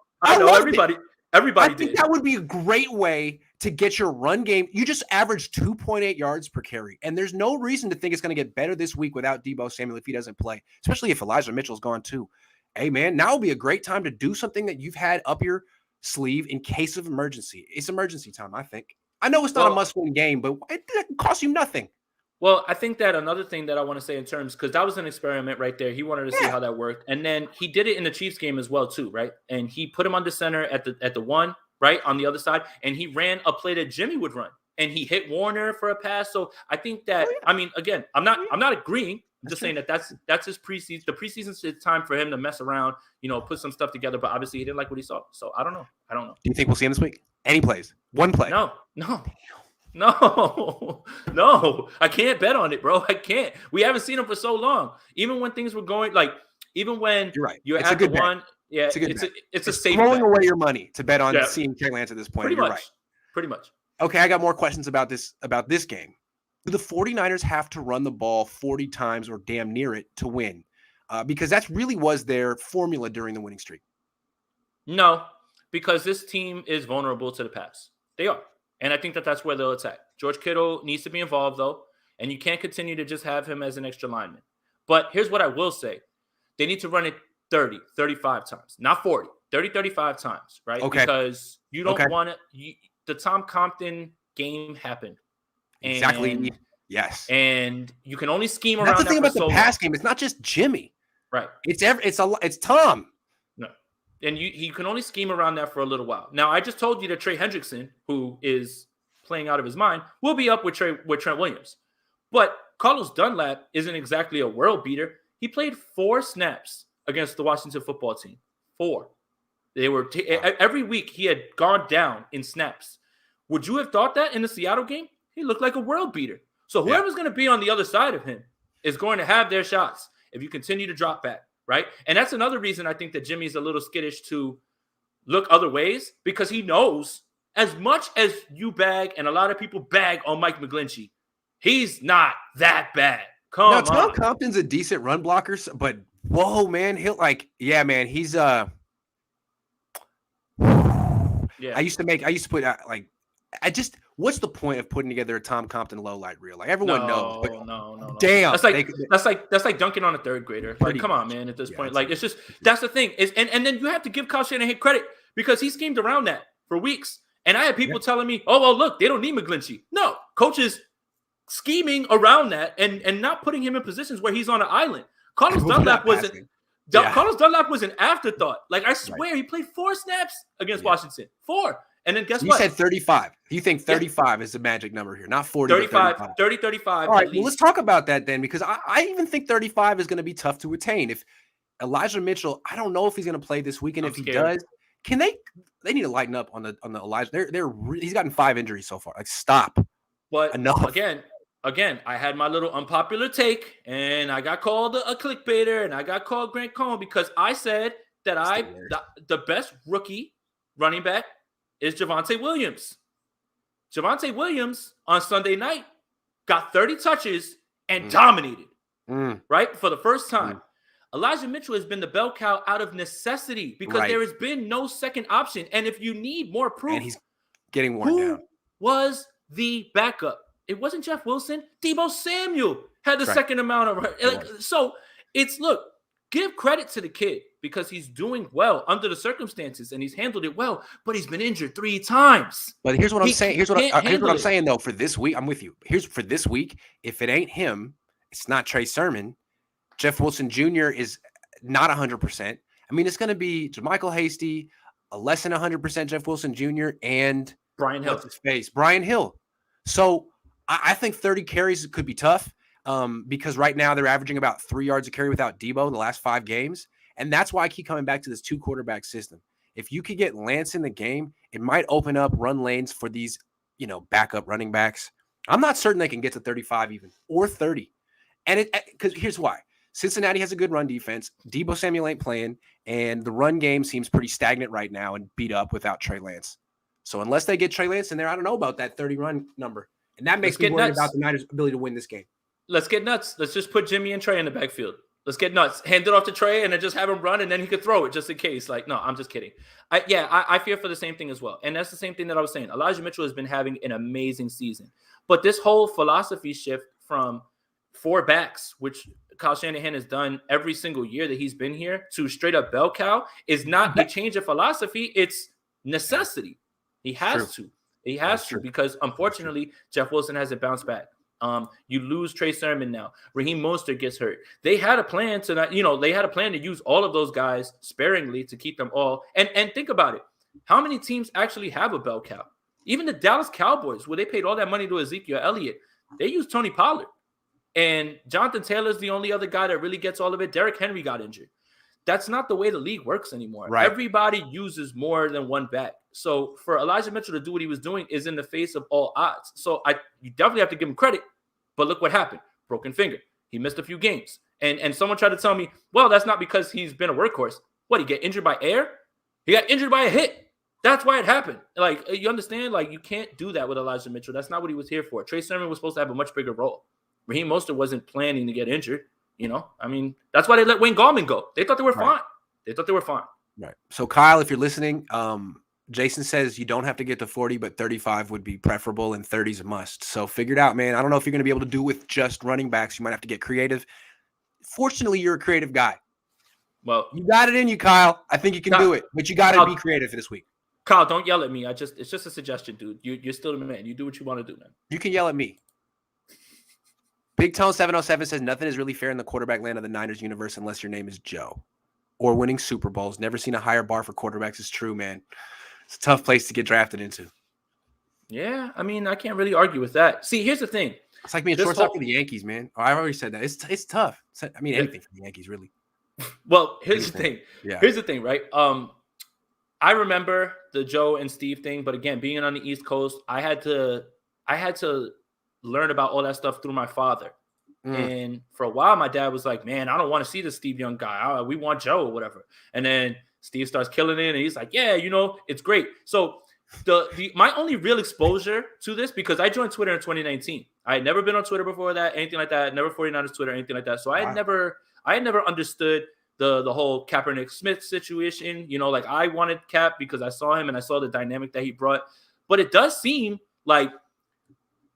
Everybody did. I think that would be a great way to get your run game. You just average 2.8 yards per carry, and there's no reason to think it's going to get better this week without Debo Samuel if he doesn't play, especially if Elijah Mitchell's gone too. Hey, man, now will be a great time to do something that you've had up your sleeve in case of emergency. It's emergency time, I think. I know it's not a must-win game, but it costs you nothing. Well, I think that another thing that I want to say in terms, because that was an experiment right there. He wanted to see how that worked. And then he did it in the Chiefs game as well, too, right? And he put him under center at the one, right, on the other side. And he ran a play that Jimmy would run. And he hit Warner for a pass. So I think that, I mean, again, I'm not agreeing. I'm just saying that that's his preseason. The preseason is time for him to mess around, put some stuff together. But obviously he didn't like what he saw. So I don't know. Do you think we'll see him this week? Any plays? One play? No. I can't bet on it, bro. I can't. We haven't seen him for so long. Even when things were going, even when you're right, you it's had a good the one. Bet. Yeah, it's a safe throwing bet. away your money to bet on seeing Trey Lance at this point. You're right. Pretty much. Okay, I got more questions about this game. Do the 49ers have to run the ball 40 times or damn near it to win? Because that really was their formula during the winning streak. No, because this team is vulnerable to the pass. They are. And I think that that's where they'll attack. George Kittle needs to be involved, though, and you can't continue to just have him as an extra lineman. But here's what I will say. They need to run it 30, 35 times, not 40, 30, 35 times, right? Okay. Because you don't want to – the Tom Compton game happened. Exactly. Yes. And you can only scheme around that. That's the thing about the pass game. It's not just Jimmy. Right. It's Tom. No. And you can only scheme around that for a little while. Now, I just told you that Trey Hendrickson, who is playing out of his mind, will be up with Trent Williams. But Carlos Dunlap isn't exactly a world beater. He played 4 snaps against the Washington football team. 4. They were every week he had gone down in snaps. Would you have thought that in the Seattle game? He looked like a world beater. So whoever's going to be on the other side of him is going to have their shots if you continue to drop back. right? And that's another reason I think that Jimmy's a little skittish to look other ways, because he knows as much as you bag and a lot of people bag on Mike McGlinchey, he's not that bad. Come Now, on. Tom Compton's a decent run blocker, but whoa, man, he's Yeah. I used to put what's the point of putting together a Tom Compton low light reel? Like everyone knows, but no. damn, That's like dunking on a third grader. Like, come on, man. At this point, like, it's just that's the thing is, and then you have to give Kyle Shanahan credit because he schemed around that for weeks. And I had people telling me, "Oh well, look, they don't need McGlinchey." No, coaches scheming around that and not putting him in positions where he's on an island. Carlos Dunlap was an afterthought. Like, I swear, he played 4 snaps against Washington. 4. And then guess what? You said 35. You think 35 is the magic number here, not 40. 35. All right, well, let's talk about that then, because I even think 35 is going to be tough to attain. If Elijah Mitchell, I don't know if he's going to play this weekend. If he does, can they need to lighten up on the Elijah. He's gotten 5 injuries so far. Like, stop. But enough. Again, I had my little unpopular take, and I got called a clickbaiter, and I got called Grant Cohn because I said that the best rookie running back is Javonte Williams. Javonte Williams on Sunday night got 30 touches and dominated, right? For the first time. Elijah Mitchell has been the bell cow out of necessity because there has been no second option. And if you need more proof, and he's getting worn down. Was the backup? It wasn't Jeff Wilson. Deebo Samuel had the second amount of so it's give credit to the kid because he's doing well under the circumstances and he's handled it well, but he's been injured 3 times. But here's what I'm saying. Here's what I'm saying though. For this week, I'm with you. For this week, if it ain't him, it's not Trey Sermon. Jeff Wilson Jr. is not 100%. I mean, it's going to be JaMychal Hasty, a less than 100% Jeff Wilson Jr. and Brian Hill. Brian Hill. So I think 30 carries could be tough because right now they're averaging about 3 yards a carry without Deebo in the last 5 games. And that's why I keep coming back to this 2 quarterback system. If you could get Lance in the game, it might open up run lanes for these, backup running backs. I'm not certain they can get to 35 even or 30. And because here's why. Cincinnati has a good run defense. Deebo Samuel ain't playing, and the run game seems pretty stagnant right now and beat up without Trey Lance. So unless they get Trey Lance in there, I don't know about that 30 run number. And that makes me worried about the Niners' ability to win this game. Let's get nuts. Let's just put Jimmy and Trey in the backfield. Let's get nuts. Hand it off to Trey and then just have him run, and then he could throw it just in case. Like, no, I'm just kidding. I fear for the same thing as well. And that's the same thing that I was saying. Elijah Mitchell has been having an amazing season. But this whole philosophy shift from 4 backs, which Kyle Shanahan has done every single year that he's been here, to straight up bell cow is not a change of philosophy. It's necessity. He has to. He has to because, unfortunately, Jeff Wilson hasn't bounced back. You lose Trey Sermon now. Raheem Mostert gets hurt. They had a plan to use all of those guys sparingly to keep them all. And think about it. How many teams actually have a bell cow? Even the Dallas Cowboys, where they paid all that money to Ezekiel Elliott, they used Tony Pollard. And Jonathan Taylor's the only other guy that really gets all of it. Derrick Henry got injured. That's not the way the league works anymore. Right. Everybody uses more than one back. So for Elijah Mitchell to do what he was doing is in the face of all odds. So you definitely have to give him credit. But look what happened. Broken finger. He missed a few games. And someone tried to tell me, well, that's not because he's been a workhorse. What, he get injured by air? He got injured by a hit. That's why it happened. Like, you understand? Like, you can't do that with Elijah Mitchell. That's not what he was here for. Trey Sermon was supposed to have a much bigger role. Raheem Mostert wasn't planning to get injured. I mean, that's why they let Wayne Gallman go. They thought they were fine. They thought they were fine. Right. So, Kyle, if you're listening, Jason says you don't have to get to 40, but 35 would be preferable and 30 is a must. So figure it out, man. I don't know if you're going to be able to do with just running backs. You might have to get creative. Fortunately, you're a creative guy. Well, you got it in you, Kyle. I think you can do it, but you got to be creative for this week. Kyle, don't yell at me. It's just a suggestion, dude. You're still the man. You do what you want to do, man. You can yell at me. Big Tone 707 says nothing is really fair in the quarterback land of the Niners universe unless your name is Joe or winning Super Bowls. Never seen a higher bar for quarterbacks. It's true, man. It's a tough place to get drafted into. Yeah, I mean, I can't really argue with that. See, here's the thing. It's like being shortstop for the Yankees, man. Oh, I've already said that. It's tough. I mean, anything for the Yankees, really. Well, here's the thing. Yeah. Here's the thing, right? I remember the Joe and Steve thing, but again, being on the East Coast, I had to learn about all that stuff through my father. And for a while, my dad was like, man, I don't want to see this Steve Young guy. We want Joe or whatever. And then Steve starts killing it. And he's like, yeah, it's great. So my only real exposure to this, because I joined Twitter in 2019. I had never been on Twitter before that, anything like that. Never 49ers Twitter, anything like that. So I had never understood the whole Kaepernick Smith situation. Like I wanted Cap because I saw him and I saw the dynamic that he brought. But it does seem like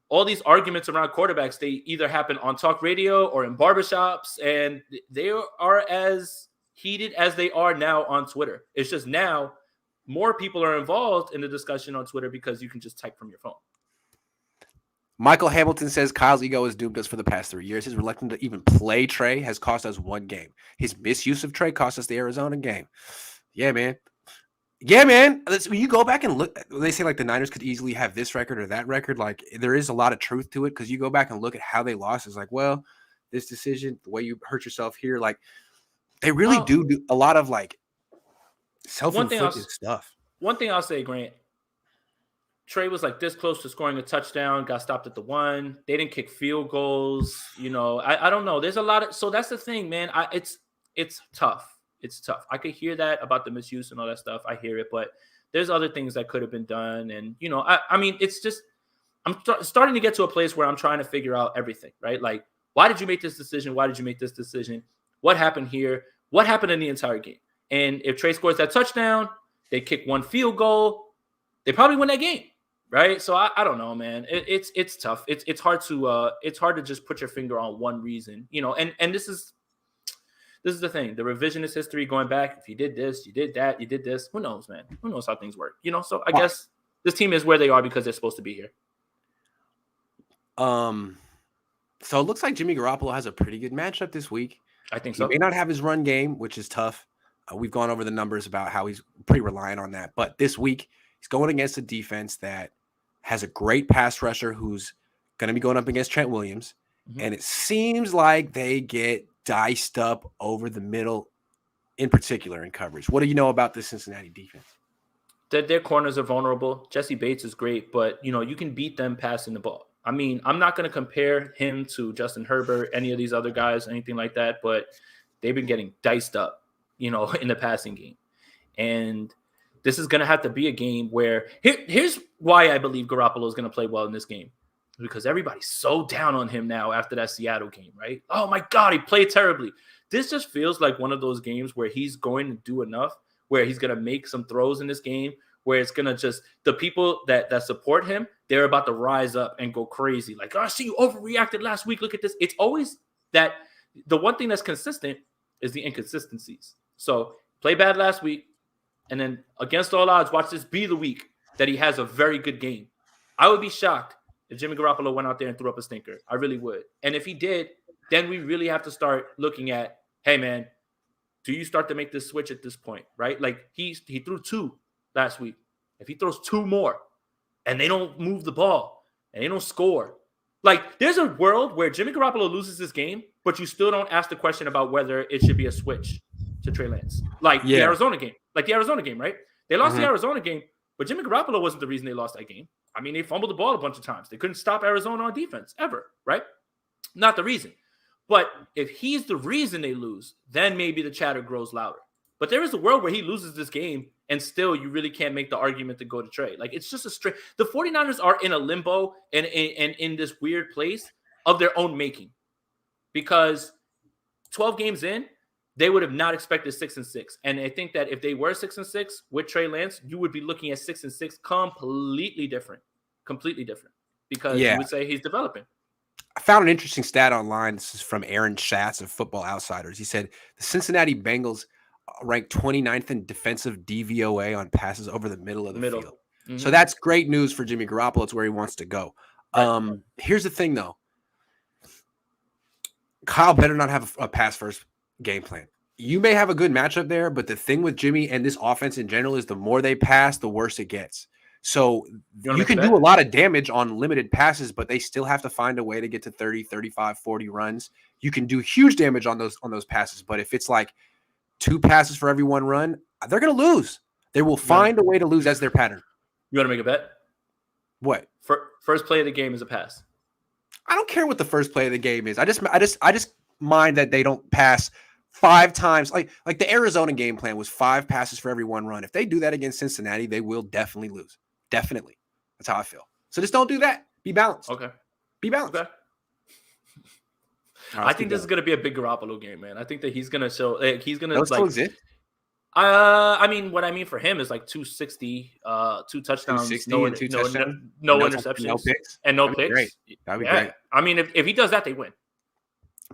all these arguments around quarterbacks, they either happen on talk radio or in barbershops, and they are as heated as they are now on Twitter. It's just now more people are involved in the discussion on Twitter because you can just type from your phone. Michael Hamilton says Kyle's ego has doomed us for the past 3 years. His reluctance to even play Trey has cost us one game. His misuse of Trey cost us the Arizona game. Yeah, man. When you go back and look, they say like the Niners could easily have this record or that record. Like there is a lot of truth to it because you go back and look at how they lost. It's like, well, this decision, the way you hurt yourself here, like they really do a lot of like self-inflicted stuff. One thing I'll say, Grant, Trey was like this close to scoring a touchdown, got stopped at the 1. They didn't kick field goals. I don't know. There's a lot of, so that's the thing, man. It's tough. It's tough. I could hear that about the misuse and all that stuff. I hear it, but there's other things that could have been done. And, I mean, it's just, I'm starting to get to a place where I'm trying to figure out everything, right? Like, why did you make this decision? Why did you make this decision? What happened here? What happened in the entire game? And if Trey scores that touchdown, they kick 1 field goal, they probably win that game, right? So I don't know, man. It's tough. It's hard to just put your finger on one reason, and this is the thing. The revisionist history going back, if you did this, you did that, you did this. Who knows, man? Who knows how things work? So I guess this team is where they are because they're supposed to be here. So it looks like Jimmy Garoppolo has a pretty good matchup this week. I think so. He may not have his run game, which is tough. We've gone over the numbers about how he's pretty reliant on that. But this week, he's going against a defense that has a great pass rusher who's going to be going up against Trent Williams. Mm-hmm. And it seems like they get diced up over the middle, in particular in coverage. What do you know about the Cincinnati defense? Their corners are vulnerable. Jesse Bates is great, but you can beat them passing the ball. I mean, I'm not going to compare him to Justin Herbert, any of these other guys, anything like that, but they've been getting diced up, in the passing game. And this is going to have to be a game where here's why I believe Garoppolo is going to play well in this game. Because everybody's so down on him now after that Seattle game, right? Oh my God, he played terribly. This just feels like one of those games where he's going to do enough, where he's going to make some throws in this game, where it's going to just, the people that support him, they're about to rise up and go crazy. Like, I see you overreacted last week. Look at this. It's always that the one thing that's consistent is the inconsistencies. So play bad last week, and then against all odds, watch this be the week that he has a very good game. I would be shocked if Jimmy Garoppolo went out there and threw up a stinker. I really would. And if he did, then we really have to start looking at, hey, man, do you start to make this switch at this point, right? Like he threw 2 last week. If he throws 2 more and they don't move the ball and they don't score, like there's a world where Jimmy Garoppolo loses this game, but you still don't ask the question about whether it should be a switch to Trey Lance. Like the Arizona game. Like the Arizona game, right? They lost the Arizona game, but Jimmy Garoppolo wasn't the reason they lost that game. I mean, they fumbled the ball a bunch of times. They couldn't stop Arizona on defense ever, right? Not the reason. But if he's the reason they lose, then maybe the chatter grows louder. But there is a world where he loses this game and still you really can't make the argument to go to Trey. Like it's just a straight. The 49ers are in a limbo and in this weird place of their own making. Because 12 games in, they would have not expected 6-6. And I think that if they were 6-6 with Trey Lance, you would be looking at 6-6 completely different. Because you would say he's developing. I found an interesting stat online. This is from Aaron Schatz of Football Outsiders. He said the Cincinnati Bengals ranked 29th in defensive DVOA on passes over the middle of the field. Mm-hmm. So that's great news for Jimmy Garoppolo. It's where he wants to go. Here's the thing, though. Kyle better not have a pass-first game plan. You may have a good matchup there, but the thing with Jimmy and this offense in general is the more they pass, the worse it gets. So you can do a lot of damage on limited passes, but they still have to find a way to get to 30, 35, 40 runs. You can do huge damage on those passes, but if it's like 2 passes for every 1 run, they're going to lose. They will find a way to lose. That's their pattern. You want to make a bet? What? First play of the game is a pass. I don't care what the first play of the game is. I just mind that they don't pass 5 times. Like the Arizona game plan was 5 passes for every 1 run. If they do that against Cincinnati, they will definitely lose. Definitely. That's how I feel. So just don't do that. Be balanced. Okay. Be balanced. Okay. Right, I think this is gonna be a big Garoppolo game, man. I think that he's gonna show. Like, he's gonna still exist. I mean, what I mean for him is like 260, 2 touchdowns, no interceptions, no picks, and no picks. Great. That'd be great. I mean, if he does that, they win.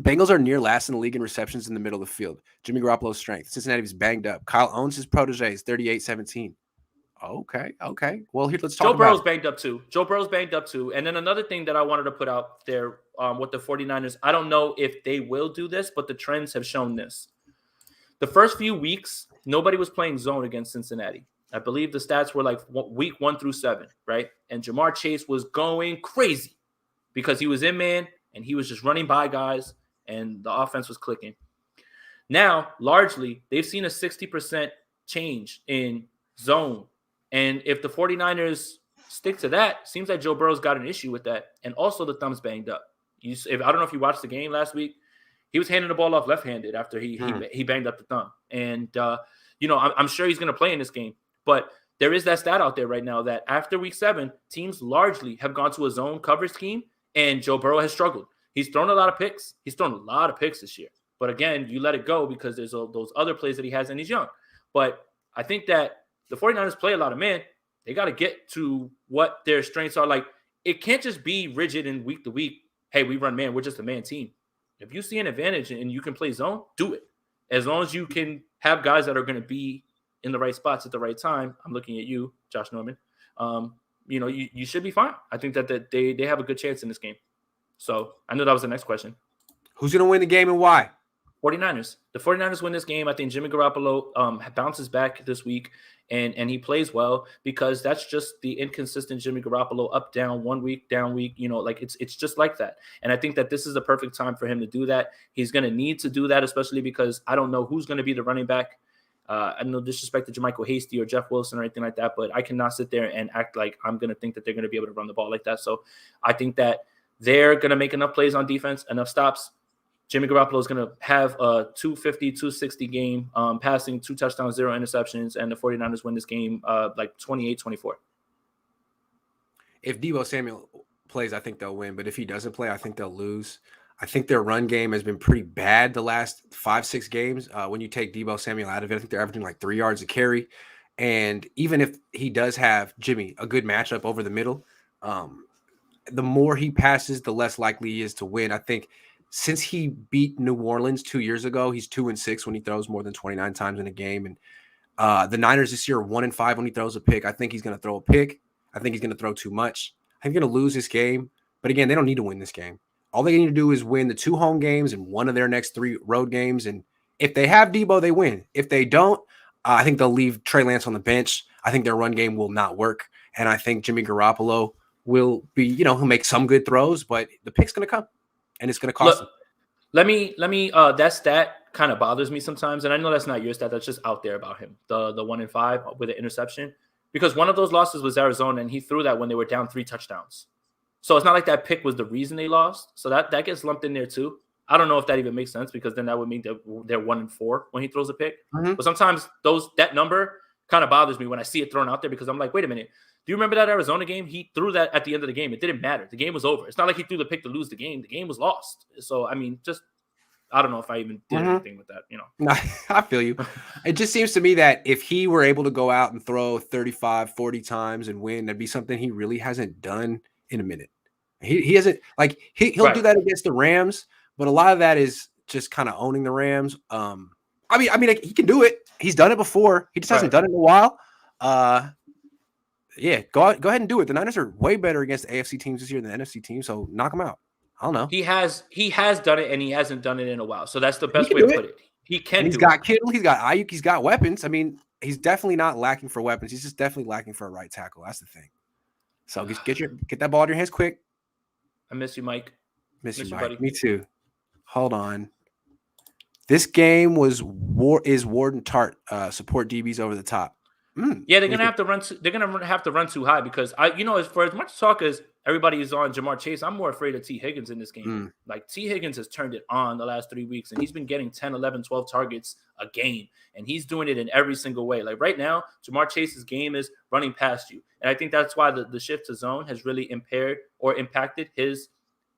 Bengals are near last in the league in receptions in the middle of the field. Jimmy Garoppolo's strength. Cincinnati's banged up. Kyle owns his proteges, 38-17. Okay. Well, here let's talk about Joe Burrow's banged up too. And then another thing that I wanted to put out there with the 49ers, I don't know if they will do this, but the trends have shown this. The first few weeks, nobody was playing zone against Cincinnati. I believe the stats were like week 1 through 7, right? And Jamar Chase was going crazy because he was in man and he was just running by guys and the offense was clicking. Now, largely, they've seen a 60% change in zone. And if the 49ers stick to that, seems like Joe Burrow's got an issue with that. And also the thumb's banged up. I don't know if you watched the game last week. He was handing the ball off left-handed after he banged up the thumb. And, I'm sure he's going to play in this game. But there is that stat out there right now that after week 7, teams largely have gone to a zone coverage scheme, and Joe Burrow has struggled. He's thrown a lot of picks. He's thrown a lot of picks this year. But, again, you let it go because there's those other plays that he has and he's young. But I think that the 49ers play a lot of man. They got to get to what their strengths are. Like, it can't just be rigid and week to week. Hey, we run man. We're just a man team. If you see an advantage and you can play zone, do it. As long as you can have guys that are going to be in the right spots at the right time. I'm looking at you, Josh Norman. You should be fine. I think that they have a good chance in this game. So I know that was the next question. Who's going to win the game and why? 49ers. The 49ers win this game. I think Jimmy Garoppolo bounces back this week and he plays well because that's just the inconsistent Jimmy Garoppolo, up, down, 1 week, down week. It's just like that. And I think that this is the perfect time for him to do that. He's going to need to do that, especially because I don't know who's going to be the running back. I no disrespect to Jermichael Hasty or Jeff Wilson or anything like that, but I cannot sit there and act like I'm going to think that they're going to be able to run the ball like that. So I think that they're going to make enough plays on defense, enough stops. Jimmy Garoppolo is going to have a 250, 260 game, passing 2 touchdowns, 0 interceptions, and the 49ers win this game like 28-24. If Deebo Samuel plays, I think they'll win. But if he doesn't play, I think they'll lose. I think their run game has been pretty bad the last 5-6 games. When you take Deebo Samuel out of it, I think they're averaging like 3 yards a carry. And even if he does have Jimmy a good matchup over the middle, the more he passes, the less likely he is to win. I think since he beat New Orleans 2 years ago, he's 2-6 when he throws more than 29 times in a game. And the Niners this year are 1-5 when he throws a pick. I think he's going to throw a pick. I think he's going to throw too much. I think he's going to lose this game. But again, they don't need to win this game. All they need to do is win the 2 home games and one of their next 3 road games. And if they have Deebo, they win. If they don't, I think they'll leave Trey Lance on the bench. I think their run game will not work. And I think Jimmy Garoppolo will be, he'll make some good throws, but the pick's going to come and it's going to cost him. Let me, that stat kind of bothers me sometimes. And I know that's not your stat. That's just out there about him. The 1-5 with the interception, because one of those losses was Arizona and he threw that when they were down 3 touchdowns. So it's not like that pick was the reason they lost. So that gets lumped in there too. I don't know if that even makes sense because then that would mean that they're 1-4 when he throws a pick. Mm-hmm. But sometimes that number kind of bothers me when I see it thrown out there because I'm like, wait a minute. Do you remember that Arizona game? He threw that at the end of the game. It didn't matter. The game was over. It's not like he threw the pick to lose the game. The game was lost. So, I mean, I don't know if I even did anything with that, No, I feel you. It just seems to me that if he were able to go out and throw 35, 40 times and win, that'd be something he really hasn't done in a minute. He hasn't, like, he'll do that against the Rams, but a lot of that is just kind of owning the Rams. I mean, like, he can do it. He's done it before. He just hasn't done it in a while. Yeah, go ahead and do it. The Niners are way better against the AFC teams this year than the NFC teams, so knock them out. I don't know. He has done it, and he hasn't done it in a while. So that's the best way to put it. He can. He's got Kittle. He's got Ayuk. He's got weapons. I mean, he's definitely not lacking for weapons. He's just definitely lacking for a right tackle. That's the thing. So get that ball in your hands quick. I miss you, Mike. Miss you, Mike. Buddy. Me too. Hold on. This game is Warden Tart support DBs over the top. Yeah, they're gonna have to run. They're gonna have to run too high because for as much talk as everybody is on Jamar Chase. I'm more afraid of T. Higgins in this game. Like, T. Higgins has turned it on the last 3 weeks, and he's been getting 10, 11, 12 targets a game, and he's doing it in every single way. Like, right now, Jamar Chase's game is running past you, and I think that's why the shift to zone has really impaired or impacted his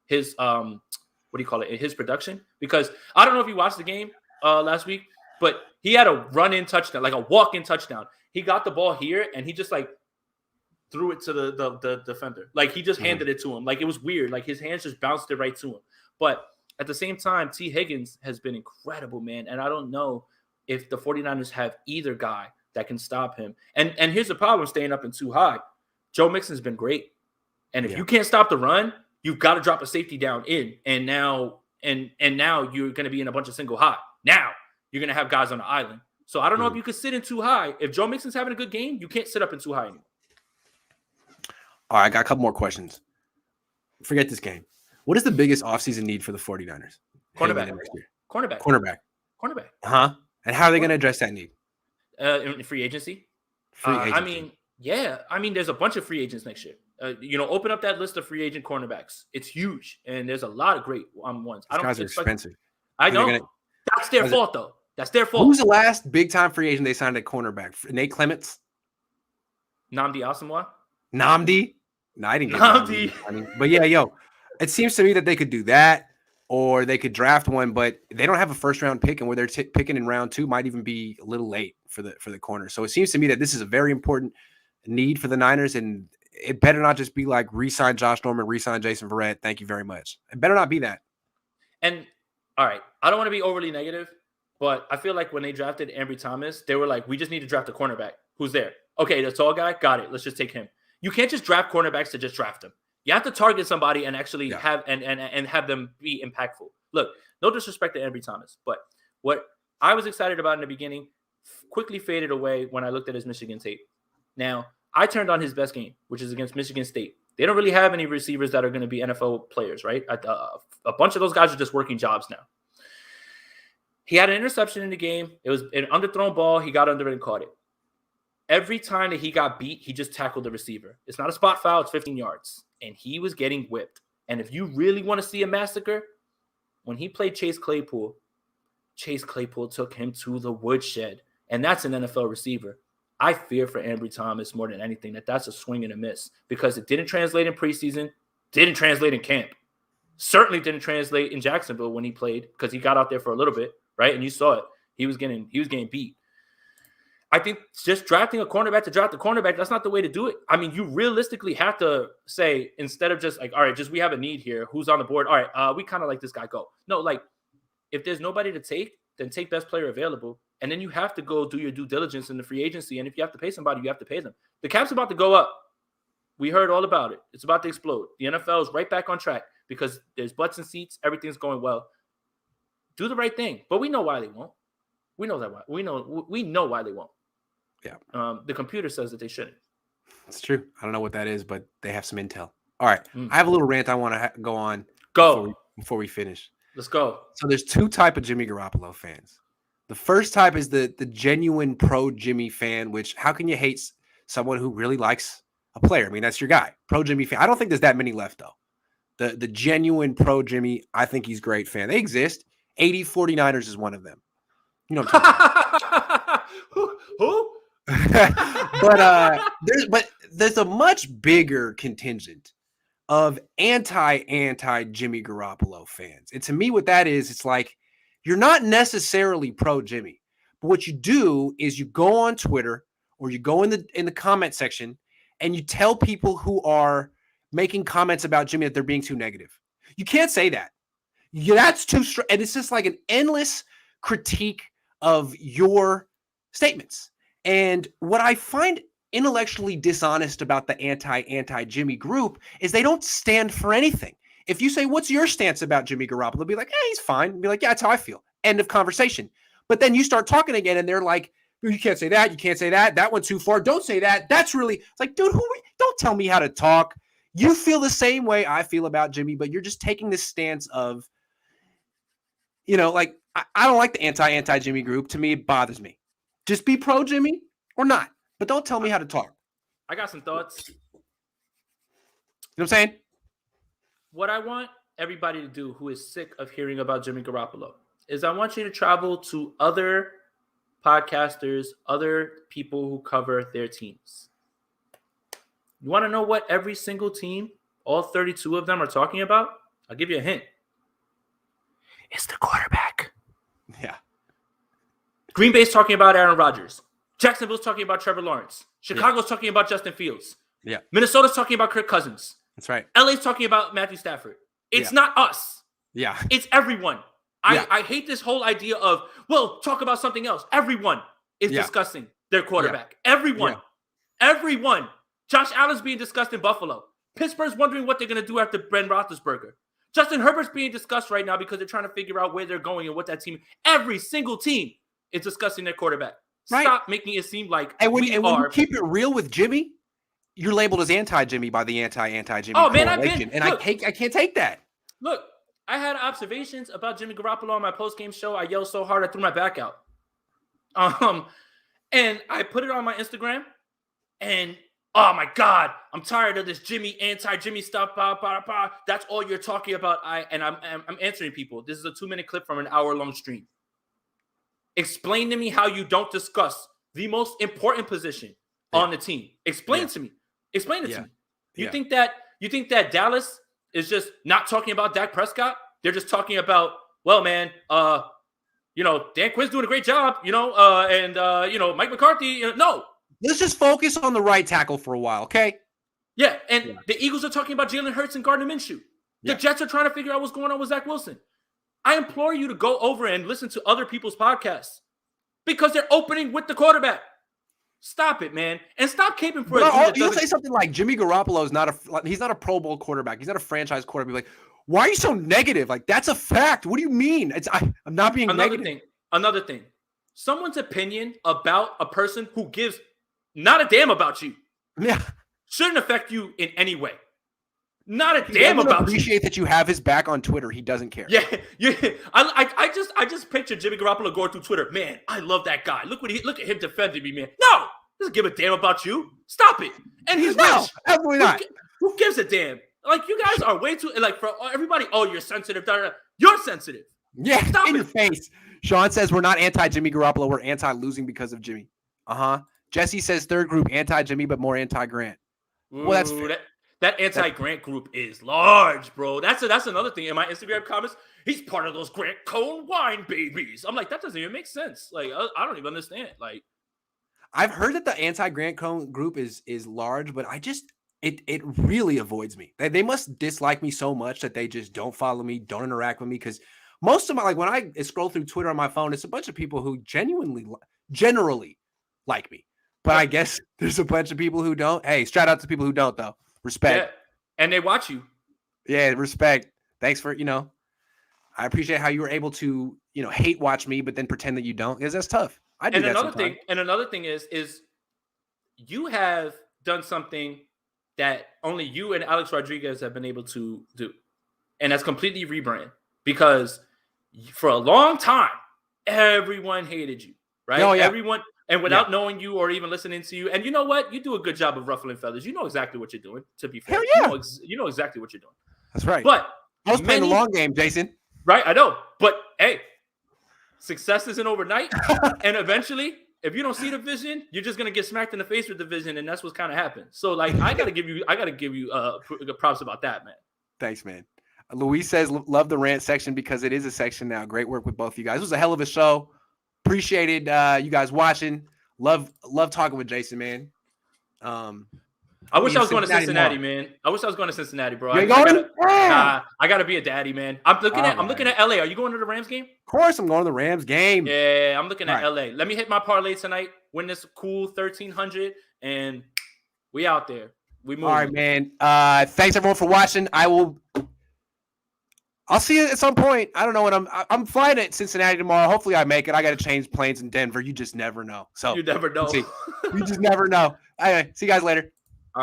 his production. Because I don't know if you watched the game last week, but he had a run-in touchdown, like a walk-in touchdown. He got the ball here, and he just like threw it to the defender. Like, he just handed it to him. Like, it was weird. Like, his hands just bounced it right to him. But at the same time, T. Higgins has been incredible, man. And I don't know if the 49ers have either guy that can stop him. And here's the problem staying up and too high. Joe Mixon's been great. And if you can't stop the run, you've got to drop a safety down in. And now you're going to be in a bunch of single high. Now you're going to have guys on the island. So I don't know if you could sit in too high. If Joe Mixon's having a good game, you can't sit up in too high anymore. All right, I got a couple more questions. Forget this game. What is the biggest offseason need for the 49ers? Cornerback. Cornerback. Uh-huh. And how are they going to address that need? In free agency? I mean, there's a bunch of free agents next year. Open up that list of free agent cornerbacks. It's huge, and there's a lot of great ones. These guys are expensive. I know. That's their fault, though. That's their fault. Who's the last big-time free agent they signed at cornerback? Nate Clements? Nnamdi Asomugha? Nnamdi? No, I didn't get Nnamdi. I mean, but yeah, it seems to me that they could do that, or they could draft one, but they don't have a first-round pick, and where they're picking in round 2 might even be a little late for the corner. So it seems to me that this is a very important need for the Niners, and it better not just be like re-sign Josh Norman, re-sign Jason Verrett. Thank you very much. It better not be that. And all right, I don't want to be overly negative, but I feel like when they drafted Ambry Thomas, they were like, we just need to draft a cornerback. Who's there? Okay, the tall guy. Got it. Let's just take him. You can't just draft cornerbacks to just draft them. You have to target somebody and actually have and have them be impactful. Look, no disrespect to Ambry Thomas, but what I was excited about in the beginning quickly faded away when I looked at his Michigan tape. Now, I turned on his best game, which is against Michigan State. They don't really have any receivers that are going to be NFL players, right? A bunch of those guys are just working jobs now. He had an interception in the game. It was an underthrown ball. He got under it and caught it. Every time that he got beat, he just tackled the receiver. It's not a spot foul. It's 15 yards. And he was getting whipped. And if you really want to see a massacre, when he played Chase Claypool took him to the woodshed. And that's an NFL receiver. I fear for Ambry Thomas more than anything that's a swing and a miss, because it didn't translate in preseason, didn't translate in camp, certainly didn't translate in Jacksonville when he played, because he got out there for a little bit, right? And you saw it. He was getting beat. I think just drafting a cornerback to draft a cornerback, that's not the way to do it. I mean, you realistically have to say, instead of just like, all right, just we have a need here. Who's on the board? All right, we kind of like this guy. Go. No, like, if there's nobody to take, then take best player available. And then you have to go do your due diligence in the free agency. And if you have to pay somebody, you have to pay them. The cap's about to go up. We heard all about it. It's about to explode. The NFL is right back on track because there's butts and seats. Everything's going well. Do the right thing. But we know why they won't. We know why they won't. Yeah. The computer says that they shouldn't. It's true. I don't know what that is, but they have some intel. All right. I have a little rant I want to go on before we finish. Let's go. So there's two types of Jimmy Garoppolo fans. The first type is the genuine pro Jimmy fan, which how can you hate someone who really likes a player? I mean, that's your guy. Pro Jimmy fan. I don't think there's that many left, though. The genuine pro Jimmy, I think he's great fan. They exist. 80 49ers is one of them. You know what I'm talking about. Who? but there's a much bigger contingent of anti Jimmy Garoppolo fans. And to me, what that is, it's like you're not necessarily pro Jimmy, but what you do is you go on Twitter or you go in the comment section and you tell people who are making comments about Jimmy that they're being too negative. You can't say that. That's too strong. And it's just like an endless critique of your statements. And what I find intellectually dishonest about the anti Jimmy group is they don't stand for anything. If you say, what's your stance about Jimmy Garoppolo? They'll be like, he's fine. Be like, yeah, that's how I feel. End of conversation. But then you start talking again and they're like, you can't say that. You can't say that. That went too far. Don't say that. That's really, it's like, dude, don't tell me how to talk. You feel the same way I feel about Jimmy, but you're just taking this stance of, like, I don't like the anti Jimmy group. To me, it bothers me. Just be pro Jimmy or not, but don't tell me how to talk. I got some thoughts. You know what I'm saying? what I want everybody to do who is sick of hearing about Jimmy Garoppolo is I want you to travel to other podcasters, other people who cover their teams. You want to know what every single team, all 32 of them, are talking about? I'll give you a hint. It's the quarterback. Yeah. Green Bay's talking about Aaron Rodgers. Jacksonville's talking about Trevor Lawrence. Chicago's talking about Justin Fields. Yeah. Minnesota's talking about Kirk Cousins. That's right. LA's talking about Matthew Stafford. It's not us. Yeah. It's everyone. I hate this whole idea of, well, talk about something else. Everyone is discussing their quarterback. Everyone. Everyone. Josh Allen's being discussed in Buffalo. Pittsburgh's wondering what they're going to do after Ben Roethlisberger. Justin Herbert's being discussed right now because they're trying to figure out where they're going and what that team. Every single team is discussing their quarterback. Right. Stop making it seem like when you keep it real with Jimmy, you're labeled as anti-Jimmy by the anti-Jimmy. Oh man, I can't take that. Look, I had observations about Jimmy Garoppolo on my post-game show. I yelled so hard I threw my back out. And I put it on my Instagram, and oh my God, I'm tired of this anti-Jimmy stuff. That's all you're talking about. I'm answering people. This is a 2-minute clip from an hour-long stream. Explain to me how you don't discuss the most important position on the team. Explain to me. Explain it to me. You think that Dallas is just not talking about Dak Prescott? They're just talking about, well, man, Dan Quinn's doing a great job, and Mike McCarthy. No. Let's just focus on the right tackle for a while, okay? Yeah, and the Eagles are talking about Jalen Hurts and Gardner Minshew. The Jets are trying to figure out what's going on with Zach Wilson. I implore you to go over and listen to other people's podcasts because they're opening with the quarterback. Stop it, man, and stop caping for it. You'll say something like Jimmy Garoppolo is he's not a Pro Bowl quarterback. He's not a franchise quarterback. Like, why are you so negative? Like, that's a fact. What do you mean? I'm not being negative. Another thing. Someone's opinion about a person who gives not a damn about you shouldn't affect you in any way. Not a damn about you. Appreciate that you have his back on Twitter. He doesn't care. Yeah. I just picture Jimmy Garoppolo going through Twitter. Man, I love that guy. Look at him defending me, man. No, doesn't give a damn about you. Stop it. And he's rich. Absolutely not. Who gives a damn? Like, you guys are way too for everybody. Oh, you're sensitive. You're sensitive. Yeah, stop in your face. Sean says we're not anti-Jimmy Garoppolo. We're anti-losing because of Jimmy. Jesse says third group anti-Jimmy, but more anti-Grant. Well, that's fair. That anti-Grant group is large, bro. That's another thing. In my Instagram comments, he's part of those Grant Cohn wine babies. I'm like, that doesn't even make sense. Like, I don't even understand. Like, I've heard that the anti-Grant Cohn group is large, but it really avoids me. They must dislike me so much that they just don't follow me, don't interact with me. Because most of my, when I scroll through Twitter on my phone, it's a bunch of people who generally like me. But I guess there's a bunch of people who don't. Hey, shout out to people who don't, though. Respect. Yeah, and they watch you. Yeah, respect. Thanks for, I appreciate how you were able to, hate watch me, but then pretend that you don't, because that's tough. I do that sometimes. Another thing is you have done something that only you and Alex Rodriguez have been able to do. And that's completely rebrand. Because for a long time, everyone hated you, right? Oh, yeah. Everyone. And without knowing you or even listening to you. And you know what? You do a good job of ruffling feathers. You know exactly what you're doing, to be fair. Hell yeah. You know exactly what you're doing. That's right. But I was playing the long game, Jason. Right, I know. But, hey, success isn't overnight. And eventually, if you don't see the vision, you're just going to get smacked in the face with the vision. And that's what's kind of happened. So, like, I got to give you props about that, man. Thanks, man. Luis says, love the rant section because it is a section now. Great work with both of you guys. It was a hell of a show. Appreciated you guys watching. Love talking with Jason, man. I wish I was going to Cincinnati, man. I wish I was going to Cincinnati, bro. You going? I gotta be a daddy, man. I'm looking at LA. Are you going to the Rams game? Of course, I'm going to the Rams game. Yeah, I'm looking at LA. Let me hit my parlay tonight. Win this cool 1,300, and we out there. We move. All right, man. Thanks everyone for watching. I'll see you at some point. I don't know when I'm flying to Cincinnati tomorrow. Hopefully I make it. I got to change planes in Denver. You just never know. So you never know. You just never know. Anyway, see you guys later.